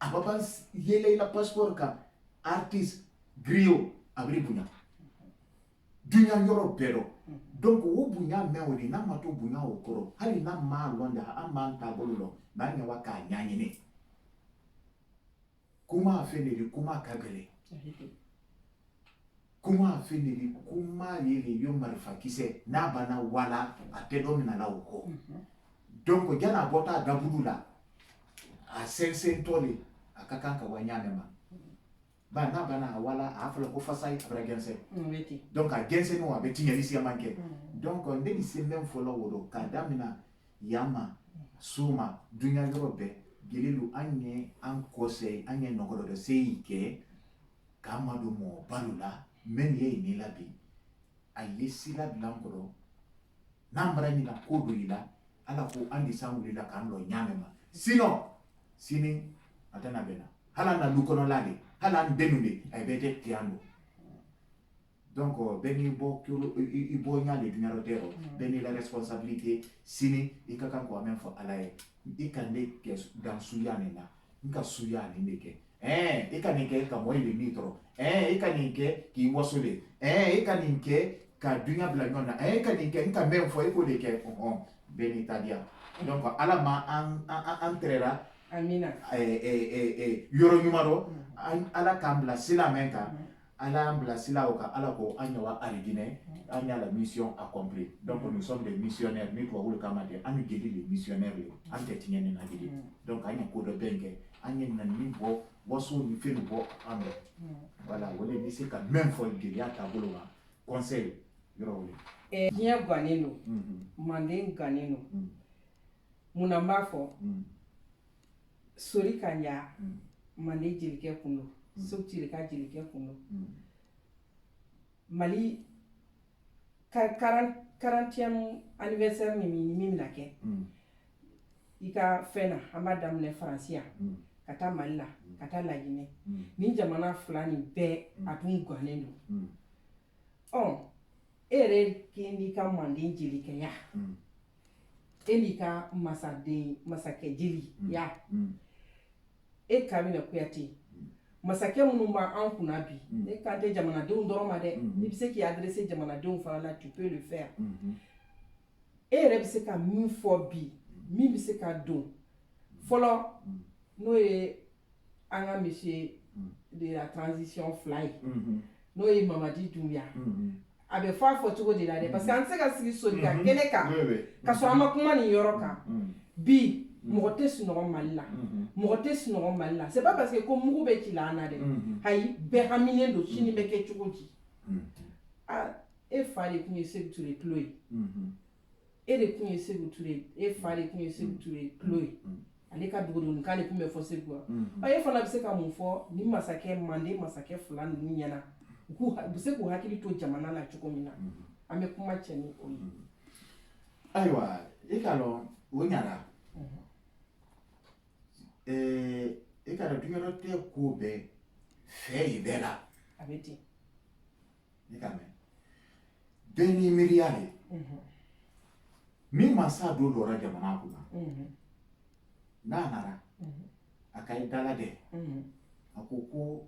a b'a ban yɛlɛ i la passeport kan artiste griot a b'i bonya dunuya yɔrɔ bɛɛ rɔ donc o bonya mɛn o de n'a ma to bonya o kɔrɔ hali n'a ma lɔn da an m'an taabolo lɔ mais an ɲɛ wa k'a ɲaɲini kuma fɛn de kuma ka gɛlɛn kuma fɛn de kuma ye de ye marifakisɛ n'a banna wala a tɛ dɔ minɛ la o kɔ donc jan'a bɔta daburu la a sɛnsɛntɔ le a ka kan ka wa ɲaamɛ ma ba n'a banna a wala a fɔra ko fasa ye a bɛra gɛnsɛn donc a gɛnsɛnninw a bɛ tiɲɛli siyaman kɛ donc ne bɛ se min fɔlɔ o don k'a daminɛ yan ma so ma dunuya yɔrɔ bɛɛ jelilu an ye an kɔsɛ an ye nɔgɔdɔ dɔ se yi kɛ k'an ma don mɔgɔ balo la min ye ne la bi a ye sira bila n kɔrɔ n'an bara ɲina ko dɔ i la ala ko an de san wulila k'an lɔ ɲaamɛ ma sinon sini a tɛna bɛn na hali an na du kɔnɔla de hali an denw de a bɛɛ tɛ tiɲɛ don donc bɛɛ n'i i bɔ ɲa de dunuya tɛ rɔ bɛɛ n'i la responsabilité sini i ka kan k'o min fɔ ala ye i ka ne kɛ dan suya nin na n ka suya nin de kɛ i ka nin kɛ ka mɔri de min tɔrɔ i ka nin kɛ k'i waso de i ka nin kɛ ka dunuya bila ɲɔgɔn na i ka nin kɛ n ka min fɔ i k'o de kɛ bɛɛ n'i tabiya donc ala ma an tɛrɛra amina yɔrɔ ɲuman dɔ ala k'an bila sira min kan ala amblasila oka ala ko anyawa arigine anya la mission accomplie donc nous sommes des missionnaires ni ko wul kamade anu gedi les missionnaires le ante tinyene na gedi donc anya ko do benke anya na ni bo so ni fe bo ando voilà wole ni c'est quand même faut gedi ata bolo conseil yoro e nya gwaneno mande ganeno munamba fo sori kanya mande jilike kundo sokti ka jilike kundo Mali 40e anniversaire ni la ke ika fena amadam le Francia kata Mali kata la Guinée ni jamana fulani be atun gwanendo ere kindi ka mandi jili ke ya eni ka masake jili ya e kabina kuyati masake munun ba an kunna bi e kan tɛ jamanadenw dɔrɔn ma dɛ ni bɛ se k'i adresser jamanadenw fana la tu peux le faire e yɛrɛ bɛ se ka min fɔ bi min bɛ se ka don fɔlɔ n'o ye an ka monsieur de la transition fila ye n'o ye Mamadi Doumbouya a bɛ fɔ a fɔ cogo de la dɛ parce que an tɛ se ka sigi soli ka kɛnɛ kan ka sɔrɔ an ma kuma nin yɔrɔ kan bi mɔgɔ tɛ sunɔgɔ Mali la mɔgɔ tɛ sunɔgɔ Mali la c'est pas parce que ko mugu bɛ ci la an na dɛ ayi bɛɛ haminen don sini bɛ kɛ cogo di e fa de tun ye Sékou Touré tulo ye e de tun ye Sékou Touré e fa de tun ye Sékou Touré tulo ye ale ka dugudenw k'ale tun bɛ fɔ Sékou e fana bɛ se ka mun fɔ ni masakɛ mande masakɛ fila ninnu ɲɛna u bɛ se k'u hakili to jamana la cogo min na an bɛ kuma cɛ ni o ye ayiwa e k'a dɔn o ɲana e ka dɔn duyɔrɔ tɛ ko bɛɛ fɛ ye bɛɛ la a bɛ ten e ka mɛn bɛɛ ni miiriya de min mansa don dɔra jamana kunna n'a nana a ka i dala dɛ a ko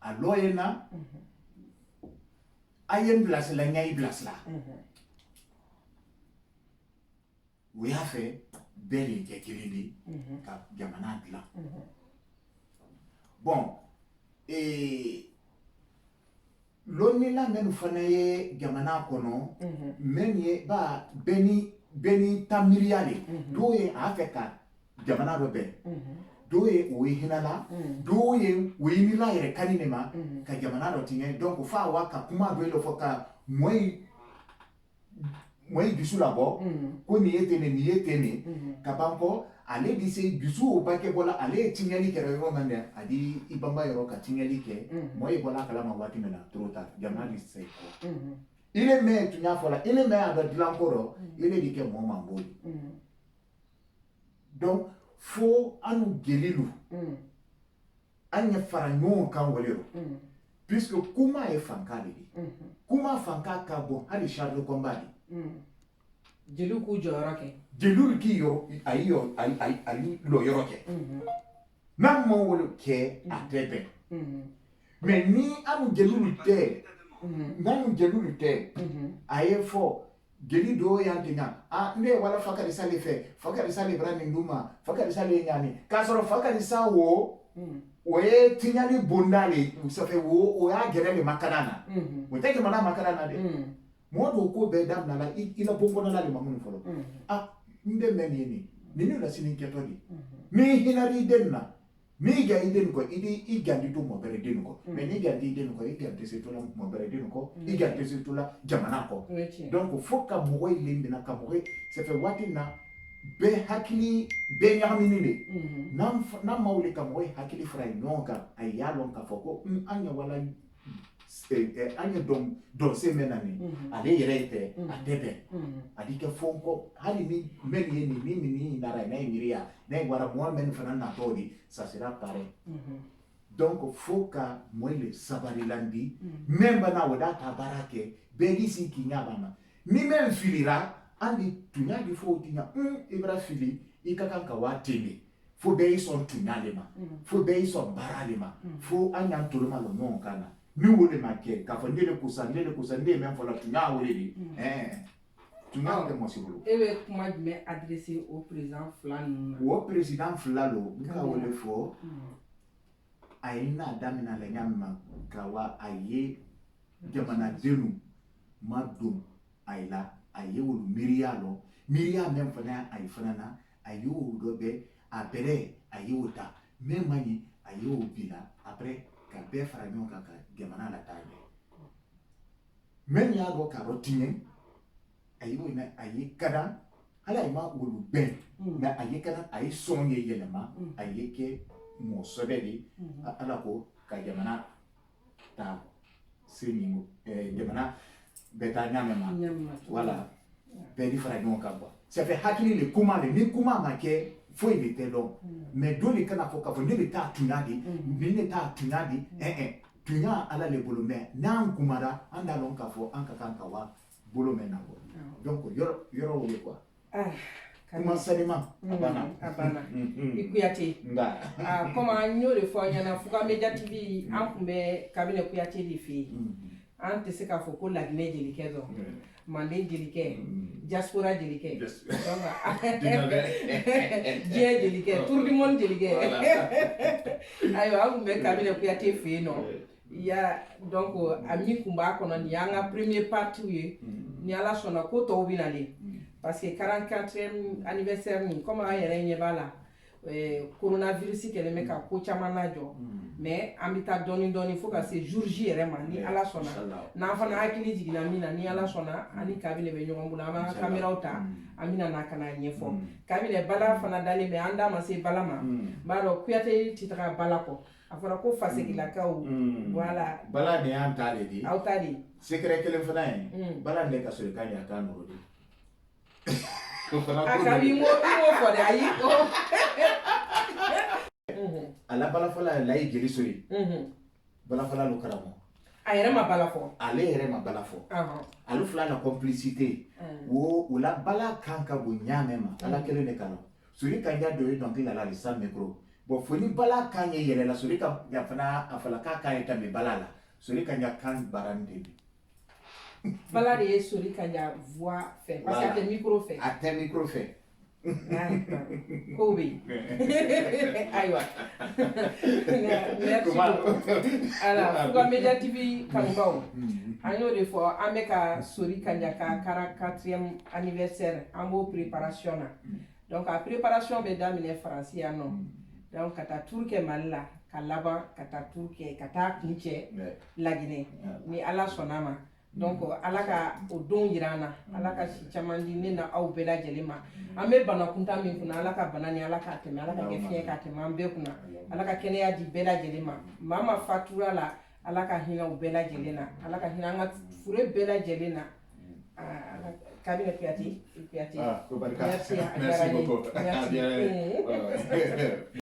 a lɔ ye na a ye n bilasira n y'i bilasira o y'a fɛ bɛɛ de kɛ kelen de ka jamana dilan bon lɔnnila minnu fana ye jamana kɔnɔ minnu ye ba bɛɛ ni ta miiriya de dɔw ye a fɛ ka jamana dɔ bɛn dɔw ye o ye hinɛ la dɔw ye o ye miirila yɛrɛ kani de ma ka jamana dɔ tiɲɛ donc f'a wa ka kuma dɔ fɔ ka mɔyi dusu labɔ ko nin ye ten nin ye ten nin ka ban kɔ ale de se dusu o bakɛ bɔla ale ye tiɲɛli kɛra yɔrɔ min dɛ a di i banba yɔrɔ ka tiɲɛli kɛ mɔyi bɔla a kalama waati min na trop tard jamana de se kɔ ile mɛ tun y'a fɔ la ile mɛ a bɛ dilan ko rɔ ile de kɛ mɔɔ man bɔ donc fo an jelilu an ye fara ɲɔgɔn kan wale rɔ puisque kuma ye fanka de ye kuma fanka ka bon hali char de combat de jeliw k'u jɔyɔrɔ kɛ jeliw k'i ayi lɔ yɔrɔ kɛ n'a ma wale kɛ a tɛ bɛn mais ni an jeliw tɛ n'an jeliw tɛ a ye fɔ jeli dɔw y'an tingɛ ne ye wala Fakari Sale fɛ Fakari Sale bara nin d'u ma Fakari Sale ye ɲani k'a sɔrɔ Fakari Sale o ye tiɲɛli bonda le sɔfɛ o y'a gɛrɛ de makana na o tɛ jamana makana na dɛ mɔgɔ dɔw ko bɛɛ daminɛ la i la bɔnkɔnɔla de ma minnu fɔlɔ n den bɛ nin ye nin ne la sini kɛtɔ de n'i hinɛra i den na n'i ja i den kɔ i janti to mɔgɔ wɛrɛ den kɔ mais n'i janti i den kɔ i janti se to la mɔgɔ wɛrɛ den kɔ i janti se to la jamana kɔ donc fo ka mɔgɔ in le minɛ ka mɔgɔ ça fait waati na bɛɛ hakili bɛɛ ɲagamini de n'an ma wuli ka mɔgɔ hakili fara ɲɔgɔn kan a y'a dɔn k'a fɔ ko an ɲɛ wala an ye dɔnsen mɛn na nin ale yɛrɛ tɛ a tɛ bɛn a di kɛ fɔ kɔ hali ni mɛn ye nin nin nara n'a ye miiriya n'a ye wara mɔgɔ mɛn fana natɔ de ça sera pareil donc fo ka mɔgɔ le sabarilandi mɛn bana o da ta baara kɛ bɛɛ di si k'i ɲa bana ni mɛn filira an di tunya di fo tiɲa i bɛra fili i ka kan ka waa tele fo bɛɛ y'i sɔn tunya le ma fo bɛɛ y'i sɔn baara le ma fo an y'an tolo ma lɔ ɲɔgɔn kan na ni wole ma kɛ k'a fɔ ne de kusa ne ye mɛn fɔlɔ tun y'a wele de tun y'a kɛ mɔsi bolo e bɛ kuma jumɛn adressé o président fila ninnu na o président fila lo n ka wele fɔ a ye n'a daminɛ la ɲa min ma ka wa a ye jamanadenw ma don a ye la a ye olu miiriya lɔ miiriya min fana a ye fana na a ye olu dɔ bɛ a bɛrɛ a ye o ta min ma ɲi a ye o bila après ka bɛɛ fara ɲɔgɔn kan ka jamana la taa ɲɛ min y'a dɔn k'a dɔn tiɲɛ a ye o mɛn a ye kada ala ye ma olu bɛn mais a ye kada a ye sɔn ye yɛlɛma a ye kɛ mɔgɔ sɛbɛ de ala ko ka jamana ta se nin jamana bɛɛ taa ɲaamɛ ma wala bɛɛ di fara ɲɔgɔn kan quoi ça fait hakili le kuma le ni kuma ma kɛ foyi de tɛ dɔn mais dɔ de kana fɔ k'a fɔ ne bɛ taa tunya de ni ne taa tunya de tunya ala le bolo mais n'an kumara an t'a dɔn k'a fɔ an ka kan ka wa bolo mɛn na quoi donc yɔrɔ o ye quoi kuma salima a banna i Kuyate comme an y'o de fɔ an ɲɛna Fuga Media TV an tun bɛ kabini Kuyate de fɛ yen an tɛ se k'a fɔ ko Laginɛ jelikɛ dɔn Manden jelikɛ diaspora jelikɛ diɲɛ jelikɛ tour du monde jelikɛ ayiwa an tun bɛ kabini Kuyate fɛ yen nɔ ya donc a min tun b'a kɔnɔ nin y'an ka premier partie ye ni ala sɔnna ko tɔw bɛ nalen parce que 44e anniversaire nin comme an yɛrɛ ɲɛ b'a la coronavirus kɛlen bɛ ka ko caman lajɔ mais an bɛ taa dɔɔni dɔɔni fo ka se jour J yɛrɛ ma ni ala sɔnna n'an fana hakili jiginna min na ni ala sɔnna ani kabini bɛ ɲɔgɔn bolo an b'an ka caméraw ta an bɛna na ka na ɲɛfɔ kabini bala fana dalen bɛ an da ma se bala ma b'a dɔn Kuyate tɛ taga bala kɔ a fɔra ko fasigilakaw voilà bala de y'an ta de di aw ta de secret kelen fana ye bala de ka sɔrɔ i ka ɲɛ k'a nɔrɔ de a ka bi mo fɔ de ayi ala balafɔla la ye jeli sori balafɔla lo karamɔgɔ a yɛrɛ ma bala fɔ ale yɛrɛ ma bala fɔ ale fila la complicité o la bala kan ka bon ɲaamɛ ma ala kelen de kan sori kan ja dɔ ye dɔnkili la sa micro bon fo ni bala kan ye yɛlɛ la sori ka ya fana a fala k'a kan ye tɛmɛ bala la sori kan ja kan baran de bala de ye sori kan ja voix fɛ parce que a tɛ micro fɛ a tɛ micro fɛ ko bɛ yen ayiwa merci beaucoup ala Fuga Media TV kanubaw an y'o de fɔ an bɛ ka sori kan ja ka 44e anniversaire an b'o préparation na donc a préparation bɛ daminɛ Faransi yan nɔ donc ka taa tour kɛ Mali la ka laban ka taa tour kɛ ka taa kun cɛ Laginɛ ni ala sɔnna ma donc ala ka o don jira an na ala ka si caman di ne na aw bɛɛ lajɛlen ma an bɛ bana kunta min kunna ala ka bana ni ala k'a tɛmɛ ala ka kɛ fiɲɛ k'a tɛmɛ an bɛɛ kunna ala ka kɛnɛya di bɛɛ lajɛlen ma maa ma fatura la ala ka hinɛ u bɛɛ lajɛlen na ala ka hinɛ an ka fure bɛɛ lajɛlen na kabini Kuyate merci beaucoup merci